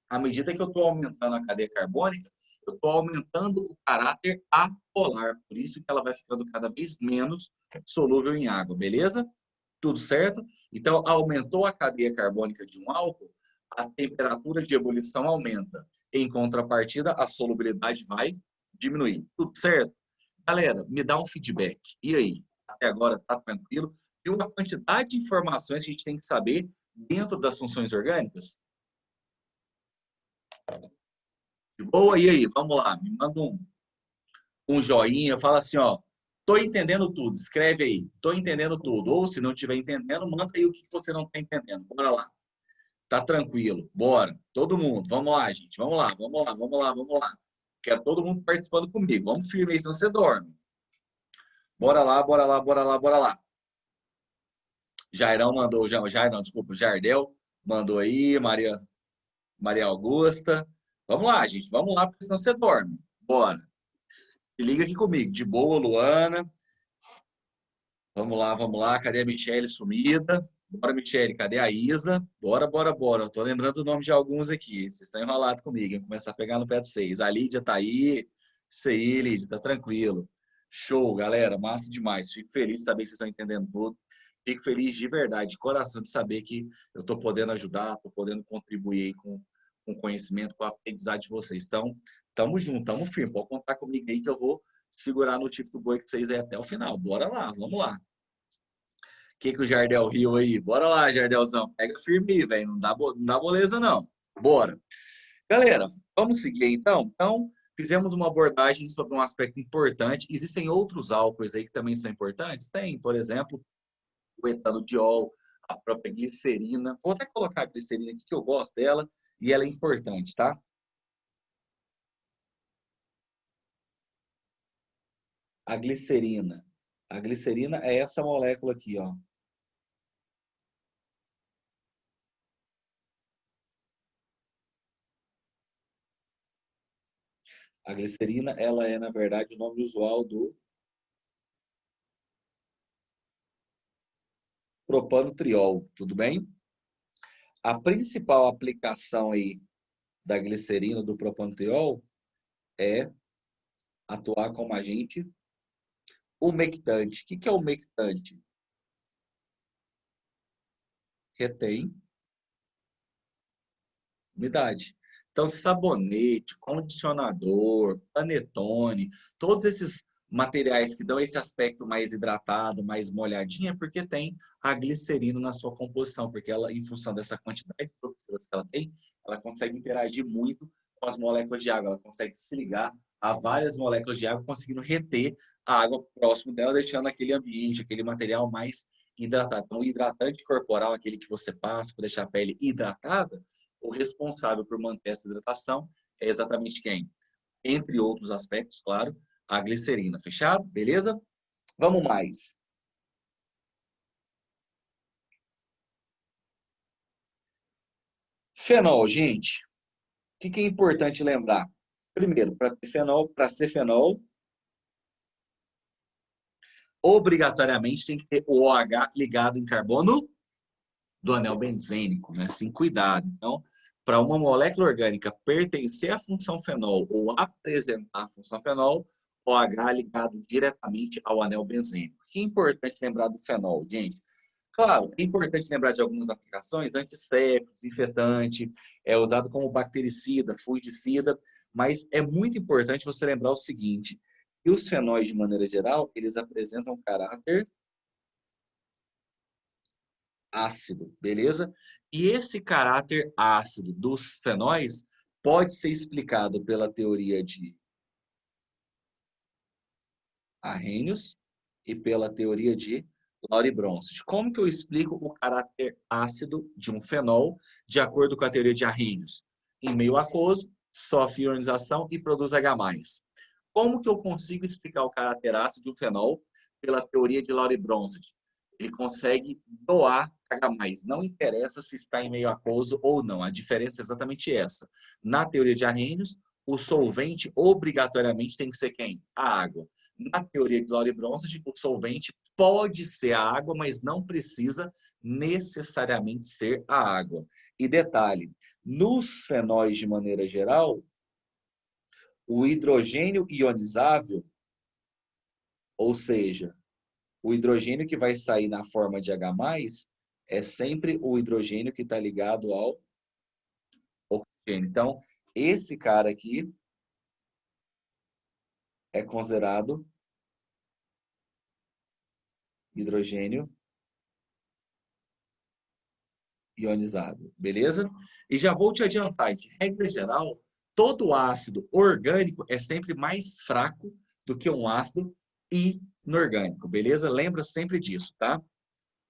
A: à medida que eu estou aumentando a cadeia carbônica, eu estou aumentando o caráter apolar. Por isso que ela vai ficando cada vez menos solúvel em água, beleza? Tudo certo? Então, aumentou a cadeia carbônica de um álcool, a temperatura de ebulição aumenta. Em contrapartida, a solubilidade vai diminuir. Tudo certo? Galera, me dá um feedback. E aí? Até agora tá tranquilo? E uma quantidade de informações que a gente tem que saber dentro das funções orgânicas? De boa? E aí? Vamos lá. Me manda um joinha. Fala assim, ó. Tô entendendo tudo. Escreve aí. Tô entendendo tudo. Ou se não estiver entendendo, manda aí o que você não está entendendo. Bora lá. Tá tranquilo. Bora. Todo mundo. Vamos lá, gente. Vamos lá, vamos lá, vamos lá, vamos lá. Quero todo mundo participando comigo. Vamos firme aí, senão você dorme. Bora lá, bora lá, bora lá, bora lá. Jairão mandou, Jairão, desculpa, Jardel mandou aí, Maria Augusta. Vamos lá, gente. Vamos lá, porque senão você dorme. Bora. Se liga aqui comigo. De boa, Luana. Vamos lá, vamos lá. Cadê a Michelle sumida? Bora, Michelle. Cadê a Isa? Bora, bora, bora. Eu tô lembrando o nome de alguns aqui. Vocês estão enrolados comigo. Hein? Começar a pegar no pé de vocês. A Lídia tá aí. Isso aí, Lídia. Tá tranquilo. Show, galera. Massa demais. Fico feliz de saber que vocês estão entendendo tudo. Fico feliz de verdade, de coração, de saber que eu estou podendo ajudar, estou podendo contribuir com o conhecimento, com a aprendizagem de vocês. Então, tamo junto, tamo firme. Pode contar comigo aí que eu vou segurar no tifo do boi com vocês aí até o final. Bora lá, vamos lá. O que o Jardel riu aí? Bora lá, Jardelzão. Pega firme aí, velho. Não dá moleza, não. Bora. Galera, vamos seguir aí, então? Então, fizemos uma abordagem sobre um aspecto importante. Existem outros álcools aí que também são importantes? Tem, por exemplo, o etanodiol, a própria glicerina. Vou até colocar a glicerina aqui, que eu gosto dela e ela é importante, tá? A glicerina. A glicerina é essa molécula aqui, ó. A glicerina, ela é, na verdade, o nome usual do propanotriol, tudo bem? A principal aplicação aí da glicerina, do propanotriol, é atuar como agente umectante. O que é umectante? Retém umidade. Então, sabonete, condicionador, panetone, todos esses materiais que dão esse aspecto mais hidratado, mais molhadinho, é porque tem a glicerina na sua composição, porque ela, em função dessa quantidade de toxinas que ela tem, ela consegue interagir muito com as moléculas de água, ela consegue se ligar a várias moléculas de água, conseguindo reter a água próximo dela, deixando aquele ambiente, aquele material mais hidratado. Então, o hidratante corporal, aquele que você passa para deixar a pele hidratada, o responsável por manter essa hidratação é exatamente quem? Entre outros aspectos, claro, a glicerina. Fechado? Beleza? Vamos mais. Fenol, gente. O que é importante lembrar? Primeiro, para ter fenol, para ser fenol, obrigatoriamente tem que ter o OH ligado em carbono do anel benzênico, né? Assim, cuidado. Então, para uma molécula orgânica pertencer à função fenol ou apresentar a função fenol, OH ligado diretamente ao anel benzênico. O que é importante lembrar do fenol, gente? Claro, é importante lembrar de algumas aplicações, antisséptico, desinfetante, é usado como bactericida, fungicida, mas é muito importante você lembrar o seguinte, que os fenóis, de maneira geral, eles apresentam caráter ácido, beleza? E esse caráter ácido dos fenóis pode ser explicado pela teoria de Arrhenius e pela teoria de Lowry-Bronsted. Como que eu explico o caráter ácido de um fenol de acordo com a teoria de Arrhenius? Em meio aquoso, sofre ionização e produz H+. Como que eu consigo explicar o caráter ácido de um fenol pela teoria de Lowry-Bronsted? Ele consegue doar H+. Não interessa se está em meio aquoso ou não. A diferença é exatamente essa. Na teoria de Arrhenius, o solvente obrigatoriamente tem que ser quem? A água. Na teoria de Lowry-Bronsted, o solvente pode ser a água, mas não precisa necessariamente ser a água. E detalhe, nos fenóis de maneira geral, o hidrogênio ionizável, ou seja, o hidrogênio que vai sair na forma de H+, é sempre o hidrogênio que está ligado ao oxigênio. Então, esse cara aqui é considerado hidrogênio ionizado, beleza? E já vou te adiantar, de regra geral, todo ácido orgânico é sempre mais fraco do que um ácido inorgânico, beleza? Lembra sempre disso, tá?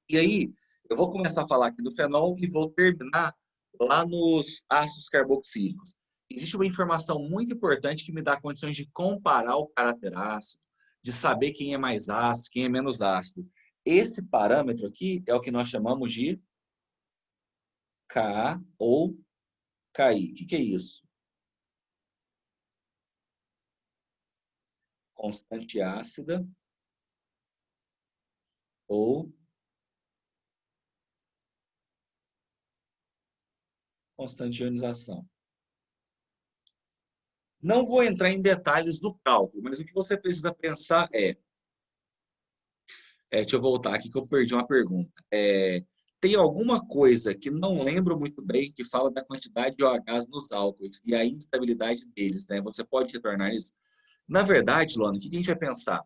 A: E aí, eu vou começar a falar aqui do fenol e vou terminar lá nos ácidos carboxílicos. Existe uma informação muito importante que me dá condições de comparar o caráter ácido, de saber quem é mais ácido, quem é menos ácido. Esse parâmetro aqui é o que nós chamamos de Ka ou Ki. O que é isso? Constante ácida ou constante de ionização. Não vou entrar em detalhes do cálculo, mas o que você precisa pensar deixa eu voltar aqui que eu perdi uma pergunta. Tem alguma coisa que não lembro muito bem que fala da quantidade de OH nos álcoois e a instabilidade deles, né? Você pode retornar isso? Na verdade, Luana, o que a gente vai pensar?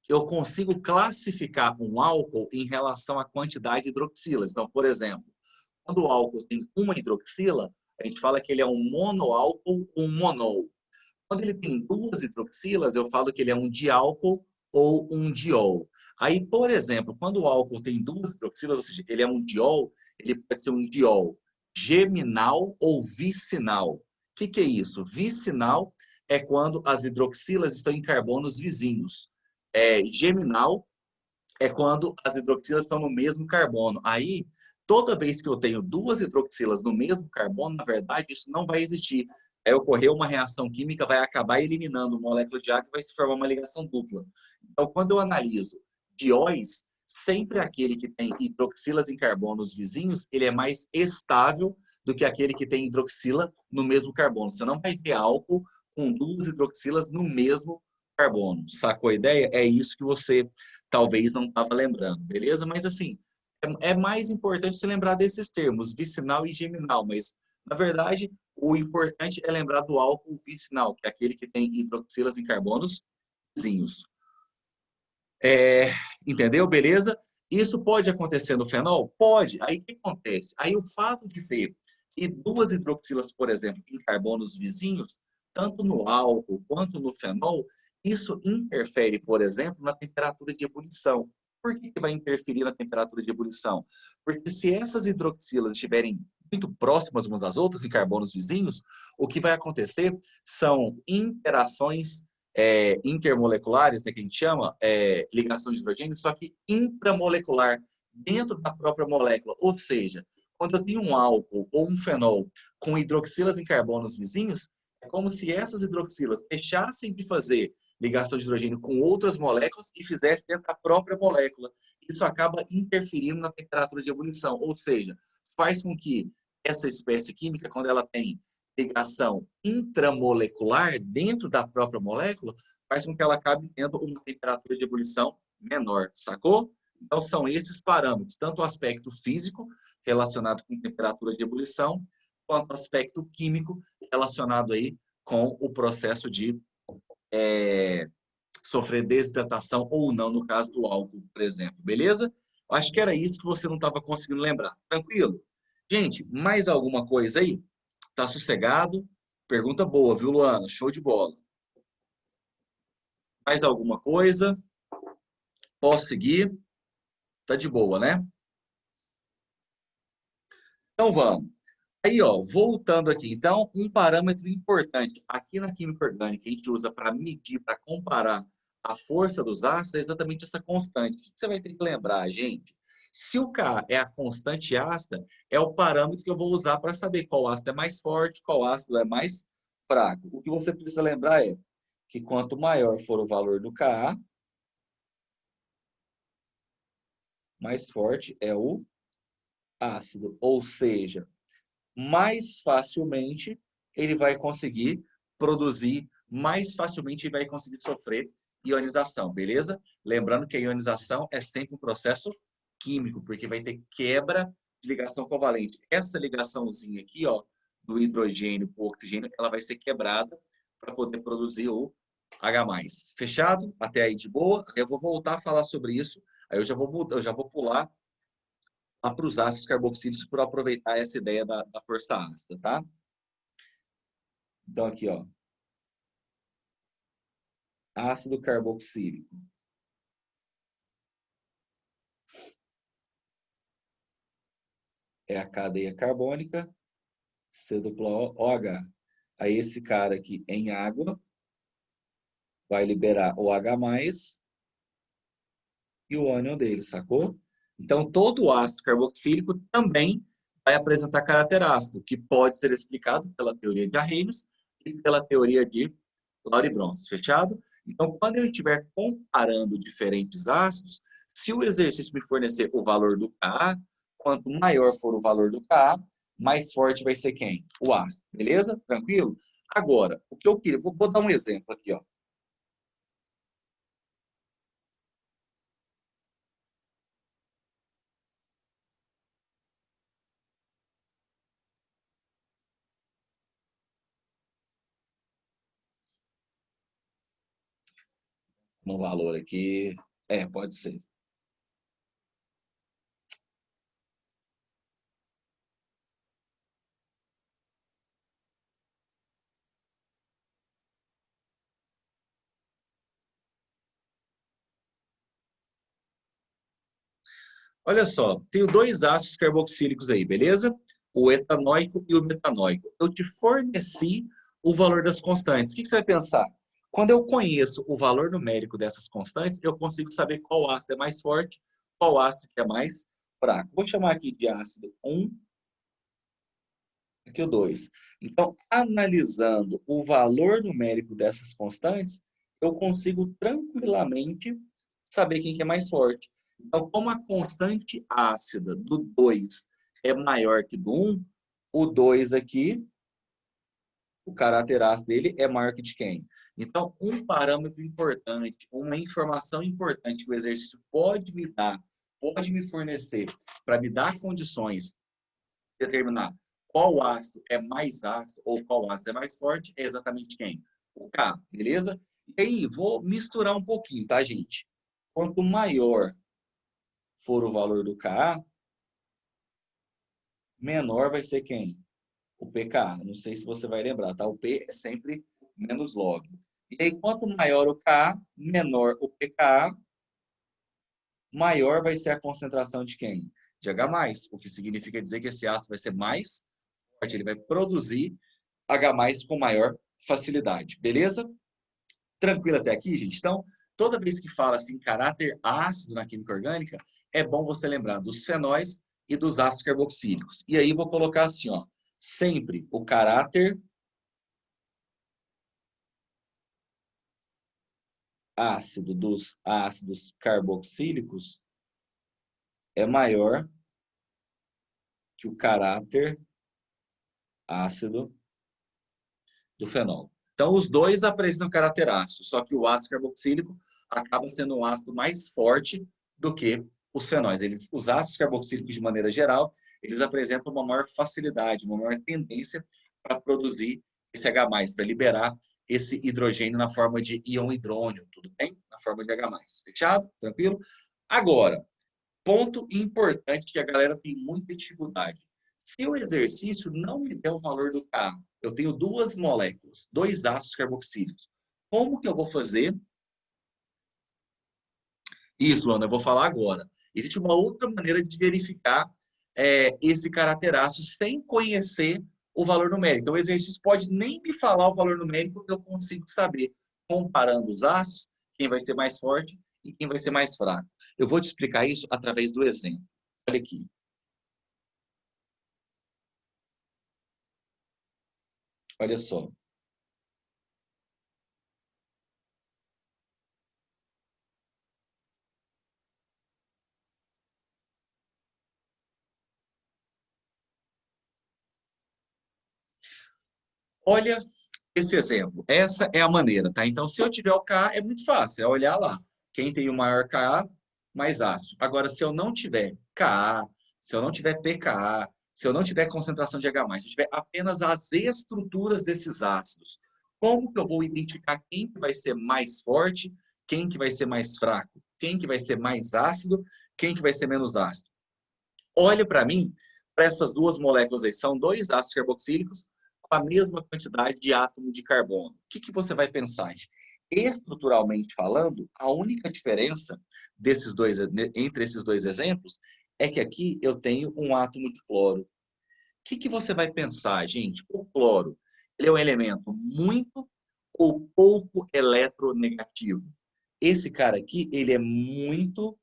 A: Eu consigo classificar um álcool em relação à quantidade de hidroxilas. Então, por exemplo, quando o álcool tem uma hidroxila, a gente fala que ele é um monoálcool ou um monol. Quando ele tem duas hidroxilas, eu falo que ele é um diálcool ou um diol. Aí, por exemplo, quando o álcool tem duas hidroxilas, ou seja, ele é um diol, ele pode ser um diol geminal ou vicinal. O que é isso? Vicinal é quando as hidroxilas estão em carbonos vizinhos. Geminal é quando as hidroxilas estão no mesmo carbono. Aí, toda vez que eu tenho duas hidroxilas no mesmo carbono, na verdade, isso não vai existir. Vai ocorrer uma reação química, vai acabar eliminando molécula de água e vai se formar uma ligação dupla. Então, quando eu analiso dióis, sempre aquele que tem hidroxilas em carbonos vizinhos, ele é mais estável do que aquele que tem hidroxila no mesmo carbono. Você não vai ter álcool com duas hidroxilas no mesmo carbono. Sacou a ideia? É isso que você talvez não estava lembrando, beleza? Mas assim, é mais importante se lembrar desses termos, vicinal e geminal, mas na verdade o importante é lembrar do álcool vicinal, que é aquele que tem hidroxilas em carbonos vizinhos. Entendeu? Beleza? Isso pode acontecer no fenol? Pode. Aí o que acontece? Aí o fato de ter duas hidroxilas, por exemplo, em carbonos vizinhos, tanto no álcool quanto no fenol, isso interfere, por exemplo, na temperatura de ebulição. Por que vai interferir na temperatura de ebulição? Porque se essas hidroxilas estiverem muito próximas umas às outras, em carbonos vizinhos, o que vai acontecer são interações intermoleculares, né, que a gente chama, ligação de hidrogênio, só que intramolecular, dentro da própria molécula. Ou seja, quando eu tenho um álcool ou um fenol com hidroxilas em carbonos vizinhos, é como se essas hidroxilas deixassem de fazer ligação de hidrogênio com outras moléculas e fizessem dentro da própria molécula. Isso acaba interferindo na temperatura de ebulição, ou seja, faz com que essa espécie química, quando ela tem ligação intramolecular dentro da própria molécula, faz com que ela acabe tendo uma temperatura de ebulição menor, sacou? Então, são esses parâmetros, tanto o aspecto físico, relacionado com temperatura de ebulição, quanto o aspecto químico, relacionado aí com o processo de sofrer desidratação ou não, no caso do álcool, por exemplo. Beleza? Acho que era isso que você não estava conseguindo lembrar. Tranquilo? Gente, mais alguma coisa aí? Tá sossegado? Pergunta boa, viu, Luana? Show de bola. Mais alguma coisa? Posso seguir? Tá de boa, né? Então vamos. Aí, ó, voltando aqui. Então, um parâmetro importante aqui na química orgânica que a gente usa para medir, para comparar a força dos ácidos é exatamente essa constante. O que você vai ter que lembrar, gente? Se o K é a constante ácida, é o parâmetro que eu vou usar para saber qual ácido é mais forte, qual ácido é mais fraco. O que você precisa lembrar é que quanto maior for o valor do Ka, mais forte é o ácido. Ou seja, mais facilmente ele vai conseguir produzir, mais facilmente ele vai conseguir sofrer ionização, beleza? Lembrando que a ionização é sempre um processo químico, porque vai ter quebra de ligação covalente. Essa ligaçãozinha aqui, ó, do hidrogênio com o oxigênio, ela vai ser quebrada para poder produzir o H+. Fechado? Até aí de boa? Eu vou voltar a falar sobre isso. Aí eu já vou pular lá para os ácidos carboxílicos por aproveitar essa ideia da força ácida, tá? Então, aqui, ó. Ácido carboxílico. É a cadeia carbônica, C-OH. Aí esse cara aqui em água vai liberar o H+, e o ânion dele, sacou? Então, todo ácido carboxílico também vai apresentar caráter ácido, que pode ser explicado pela teoria de Arrhenius e pela teoria de Laurie-Bronze, fechado? Então, quando eu estiver comparando diferentes ácidos, se o exercício me fornecer o valor do Ka, quanto maior for o valor do Ka, mais forte vai ser quem? O ácido, beleza? Tranquilo? Agora, o que eu queria, vou dar um exemplo aqui, ó. No valor aqui, pode ser. Olha só, tenho dois ácidos carboxílicos aí, beleza? O etanóico e o metanóico. Eu te forneci o valor das constantes. O que você vai pensar? Quando eu conheço o valor numérico dessas constantes, eu consigo saber qual ácido é mais forte, qual ácido que é mais fraco. Vou chamar aqui de ácido 1, aqui o 2. Então, analisando o valor numérico dessas constantes, eu consigo tranquilamente saber quem que é mais forte. Então, como a constante ácida do 2 é maior que do 1, o 2 aqui, o caráter ácido dele é maior que de quem? Então, um parâmetro importante, uma informação importante que o exercício pode me dar, pode me fornecer, para me dar condições de determinar qual ácido é mais ácido ou qual ácido é mais forte, é exatamente quem? O K, beleza? E aí, vou misturar um pouquinho, tá, gente? Quanto maior for o valor do Ka, menor vai ser quem? O pKa. Não sei se você vai lembrar, tá? O P é sempre menos log. E aí, quanto maior o Ka, menor o pKa, maior vai ser a concentração de quem? De H+, o que significa dizer que esse ácido vai ser mais forte, ele vai produzir H+, com maior facilidade. Beleza? Tranquilo até aqui, gente? Então, toda vez que fala assim caráter ácido na química orgânica, é bom você lembrar dos fenóis e dos ácidos carboxílicos. E aí vou colocar assim, ó, sempre o caráter ácido dos ácidos carboxílicos é maior que o caráter ácido do fenol. Então, os dois apresentam caráter ácido, só que o ácido carboxílico acaba sendo um ácido mais forte do que os fenóis. Os ácidos carboxílicos, de maneira geral, eles apresentam uma maior facilidade, uma maior tendência para produzir esse H+, para liberar esse hidrogênio na forma de íon hidrônio, tudo bem? Na forma de H+. Fechado? Tranquilo? Agora, ponto importante que a galera tem muita dificuldade. Se o exercício não me der o valor do K, eu tenho duas moléculas, dois ácidos carboxílicos. Como que eu vou fazer Isso, Ana, eu vou falar agora. Existe uma outra maneira de verificar esse caráter ácido sem conhecer o valor numérico. Então, o exercício pode nem me falar o valor numérico, porque eu consigo saber, comparando os ácidos, quem vai ser mais forte e quem vai ser mais fraco. Eu vou te explicar isso através do exemplo. Olha aqui. Olha só. Olha esse exemplo. Essa é a maneira, tá? Então, se eu tiver o Ka, é muito fácil. É olhar lá. Quem tem o maior Ka, mais ácido. Agora, se eu não tiver Ka, se eu não tiver pKa, se eu não tiver concentração de H+, se eu tiver apenas as estruturas desses ácidos, como que eu vou identificar quem que vai ser mais forte, quem que vai ser mais fraco, quem que vai ser mais ácido, quem que vai ser menos ácido? Olha para mim, para essas duas moléculas aí, são dois ácidos carboxílicos com a mesma quantidade de átomo de carbono. O que você vai pensar? Estruturalmente falando, a única diferença entre esses dois exemplos é que aqui eu tenho um átomo de cloro. O que você vai pensar, gente? O cloro, ele é um elemento muito ou pouco eletronegativo. Esse cara aqui, ele é muito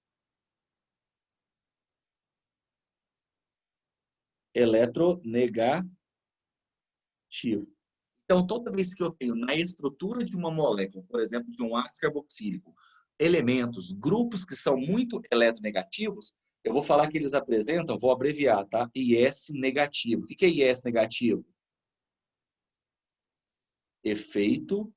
A: eletronegativo. Então, toda vez que eu tenho na estrutura de uma molécula, por exemplo, de um ácido carboxílico, elementos, grupos que são muito eletronegativos, eu vou falar que eles apresentam, vou abreviar, tá? IS negativo. O que é IS negativo? Efeito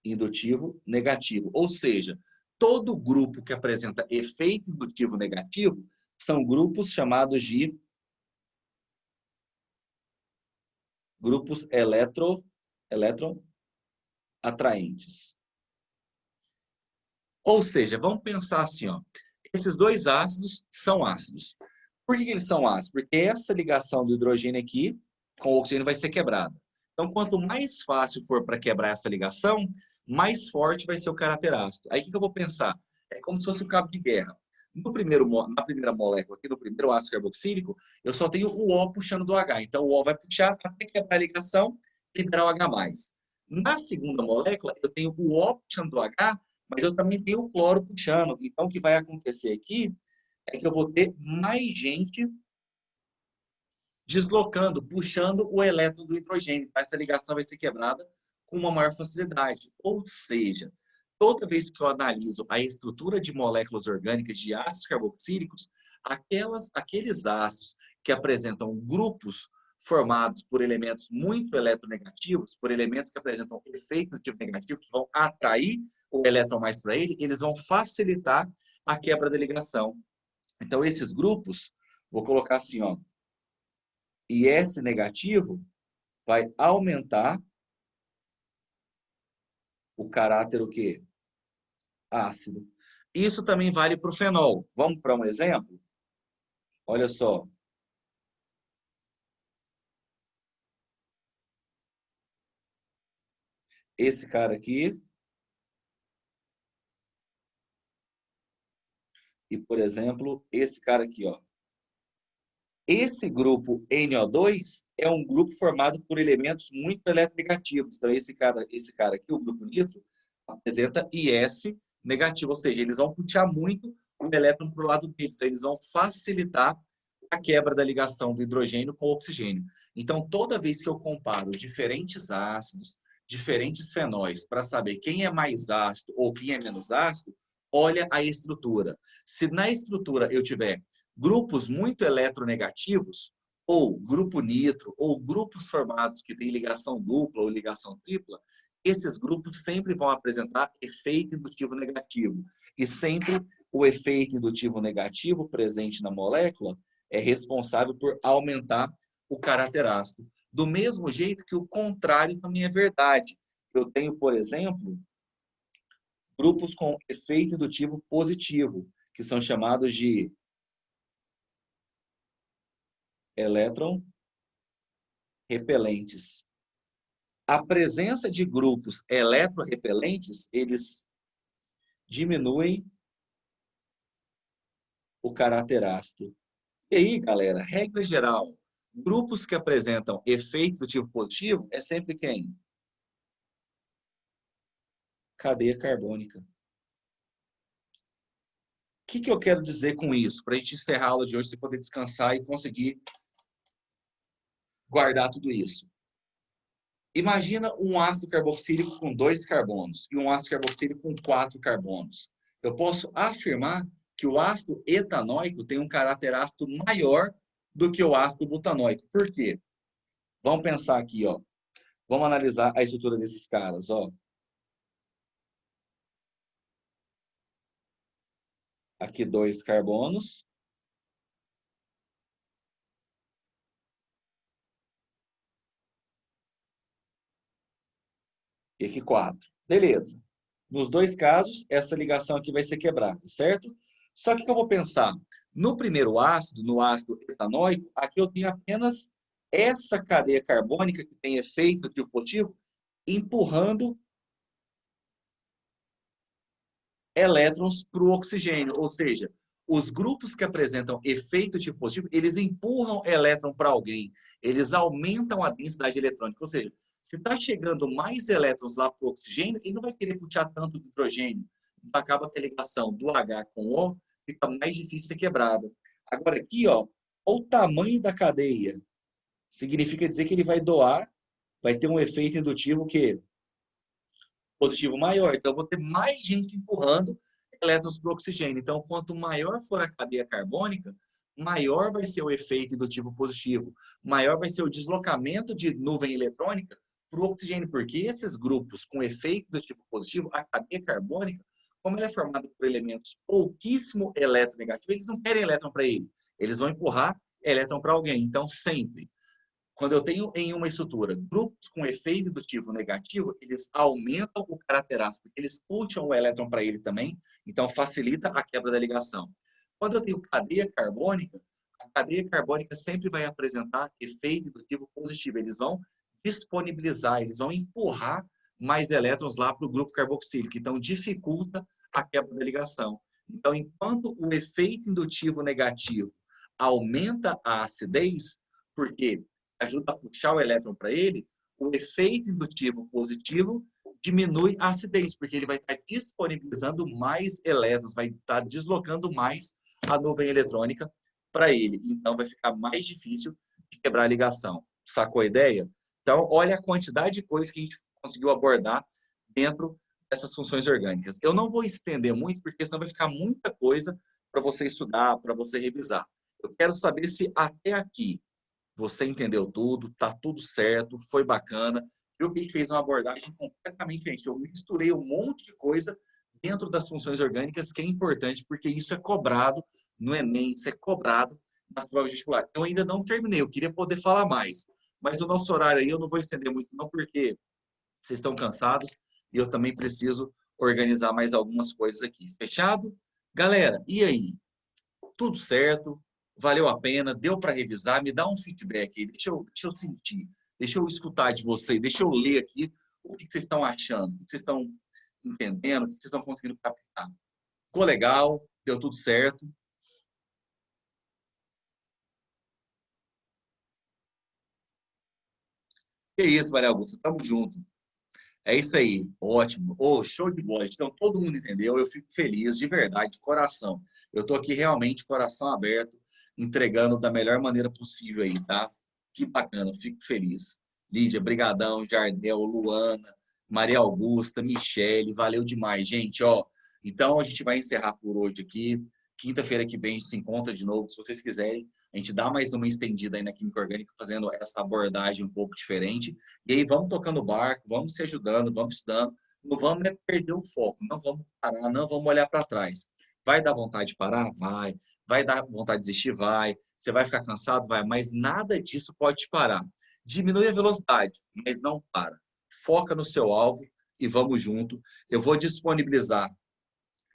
A: indutivo negativo. Ou seja, todo grupo que apresenta efeito indutivo negativo são grupos chamados de grupos eletroatraentes. Ou seja, vamos pensar assim, ó, esses dois ácidos são ácidos. Por que eles são ácidos? Porque essa ligação do hidrogênio aqui com o oxigênio vai ser quebrada. Então, quanto mais fácil for para quebrar essa ligação, mais forte vai ser o caráter ácido. Aí o que eu vou pensar? É como se fosse um cabo de guerra. Na primeira molécula, aqui no primeiro ácido carboxílico, eu só tenho o O puxando do H. Então, o O vai puxar até quebrar a ligação e liberar o H+. Na segunda molécula, eu tenho o O puxando do H, mas eu também tenho o cloro puxando. Então, o que vai acontecer aqui é que eu vou ter mais gente deslocando, puxando o elétron do hidrogênio. Essa ligação vai ser quebrada com uma maior facilidade. Ou seja, toda vez que eu analiso a estrutura de moléculas orgânicas de ácidos carboxílicos, aqueles ácidos que apresentam grupos formados por elementos muito eletronegativos, por elementos que apresentam efeito negativo, que vão atrair o elétron mais para ele, eles vão facilitar a quebra da ligação. Então, esses grupos, vou colocar assim, ó, IS negativo vai aumentar o caráter o quê? Ácido. Isso também vale para o fenol. Vamos para um exemplo? Olha só. Esse cara aqui e, por exemplo, esse cara aqui, ó. Esse grupo NO2 é um grupo formado por elementos muito eletronegativos. Então, esse cara aqui, o grupo nitro, apresenta IS negativo, ou seja, eles vão puxar muito o elétron para o lado deles. Então, eles vão facilitar a quebra da ligação do hidrogênio com o oxigênio. Então, toda vez que eu comparo diferentes ácidos, diferentes fenóis, para saber quem é mais ácido ou quem é menos ácido, olha a estrutura. Se na estrutura eu tiver grupos muito eletronegativos, ou grupo nitro, ou grupos formados que têm ligação dupla ou ligação tripla, esses grupos sempre vão apresentar efeito indutivo negativo. E sempre o efeito indutivo negativo presente na molécula é responsável por aumentar o caráter ácido. Do mesmo jeito que o contrário também é verdade. Eu tenho, por exemplo, grupos com efeito indutivo positivo, que são chamados de elétron repelentes. A presença de grupos eletrorrepelentes, eles diminuem o caráter ácido. E aí, galera, regra geral, grupos que apresentam efeito indutivo positivo é sempre quem? Cadeia carbônica. O que eu quero dizer com isso? Para a gente encerrar a aula de hoje, você poder descansar e conseguir guardar tudo isso. Imagina um ácido carboxílico com 2 carbonos e um ácido carboxílico com 4 carbonos. Eu posso afirmar que o ácido etanóico tem um caráter ácido maior do que o ácido butanóico. Por quê? Vamos pensar aqui, ó. Vamos analisar a estrutura desses caras, ó. Aqui 2 carbonos. E aqui 4. Beleza. Nos dois casos, essa ligação aqui vai ser quebrada, certo? Só que o que eu vou pensar? No primeiro ácido, no ácido etanóico, aqui eu tenho apenas essa cadeia carbônica que tem efeito indutivo positivo, empurrando elétrons para o oxigênio. Ou seja, os grupos que apresentam efeito indutivo positivo, eles empurram elétron para alguém. Eles aumentam a densidade eletrônica. Ou seja, se está chegando mais elétrons lá para o oxigênio, ele não vai querer puxar tanto de hidrogênio. Então, acaba que a ligação do H com o O fica mais difícil de ser quebrada. Agora aqui, ó, o tamanho da cadeia significa dizer que ele vai doar, vai ter um efeito indutivo que positivo maior. Então, eu vou ter mais gente empurrando elétrons para o oxigênio. Então, quanto maior for a cadeia carbônica, maior vai ser o efeito indutivo positivo, maior vai ser o deslocamento de nuvem eletrônica para o oxigênio, porque esses grupos com efeito indutivo positivo, a cadeia carbônica, como ela é formada por elementos pouquíssimo eletronegativos, eles não querem elétron para ele, eles vão empurrar elétron para alguém. Então, sempre quando eu tenho em uma estrutura grupos com efeito indutivo negativo, eles aumentam o caráter ácido, eles puxam o elétron para ele também, então facilita a quebra da ligação. Quando eu tenho cadeia carbônica, a cadeia carbônica sempre vai apresentar efeito indutivo positivo. Eles vão disponibilizar, eles vão empurrar mais elétrons lá para o grupo carboxílico, então dificulta a quebra da ligação. Então, enquanto o efeito indutivo negativo aumenta a acidez, porque ajuda a puxar o elétron para ele, o efeito indutivo positivo diminui a acidez, porque ele vai estar disponibilizando mais elétrons, vai estar deslocando mais a nuvem eletrônica para ele. Então, vai ficar mais difícil de quebrar a ligação. Sacou a ideia? Então, olha a quantidade de coisas que a gente conseguiu abordar dentro dessas funções orgânicas. Eu não vou estender muito, porque senão vai ficar muita coisa para você estudar, para você revisar. Eu quero saber se até aqui você entendeu tudo, tá tudo certo, foi bacana. Eu que fez uma abordagem completamente diferente. Eu misturei um monte de coisa dentro das funções orgânicas, que é importante, porque isso é cobrado no Enem, isso é cobrado nas provas vestibulares. Eu ainda não terminei, eu queria poder falar mais. Mas o nosso horário aí eu não vou estender muito, não, porque vocês estão cansados e eu também preciso organizar mais algumas coisas aqui. Fechado? Galera, e aí? Tudo certo, valeu a pena, deu para revisar, me dá um feedback aí, deixa eu sentir, deixa eu escutar de vocês, deixa eu ler aqui o que vocês estão achando, o que vocês estão entendendo, o que vocês estão conseguindo captar. Ficou legal, deu tudo certo. Que isso, Maria Augusta, tamo junto. É isso aí, ótimo. Oh, show de bola. Então, todo mundo entendeu. Eu fico feliz, de verdade, de coração. Eu estou aqui realmente, coração aberto, entregando da melhor maneira possível aí, tá? Que bacana, fico feliz. Lídia, brigadão, Jardel, Luana, Maria Augusta, Michele, valeu demais, gente, ó. Então, a gente vai encerrar por hoje aqui. Quinta-feira que vem a gente se encontra de novo, se vocês quiserem. A gente dá mais uma estendida aí na Química Orgânica, fazendo essa abordagem um pouco diferente. E aí vamos tocando o barco, vamos se ajudando, vamos estudando. Não vamos perder o foco, não vamos parar, não vamos olhar para trás. Vai dar vontade de parar? Vai. Vai dar vontade de desistir? Vai. Você vai ficar cansado? Vai. Mas nada disso pode te parar. Diminui a velocidade, mas não para. Foca no seu alvo e vamos junto. Eu vou disponibilizar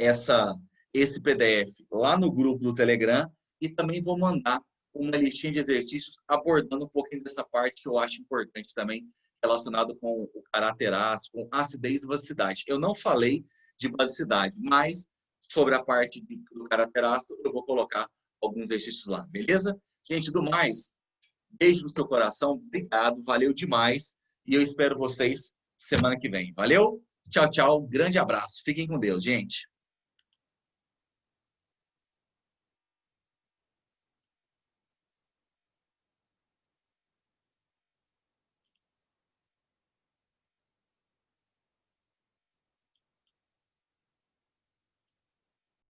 A: essa, esse PDF lá no grupo do Telegram e também vou mandar uma listinha de exercícios abordando um pouquinho dessa parte que eu acho importante também, relacionado com o caráter ácido, com acidez e basicidade. Eu não falei de basicidade, mas sobre a parte do caráter ácido, eu vou colocar alguns exercícios lá, beleza? Gente, do mais, beijo no seu coração, obrigado, valeu demais. E eu espero vocês semana que vem. Valeu? Tchau, tchau, grande abraço. Fiquem com Deus, gente.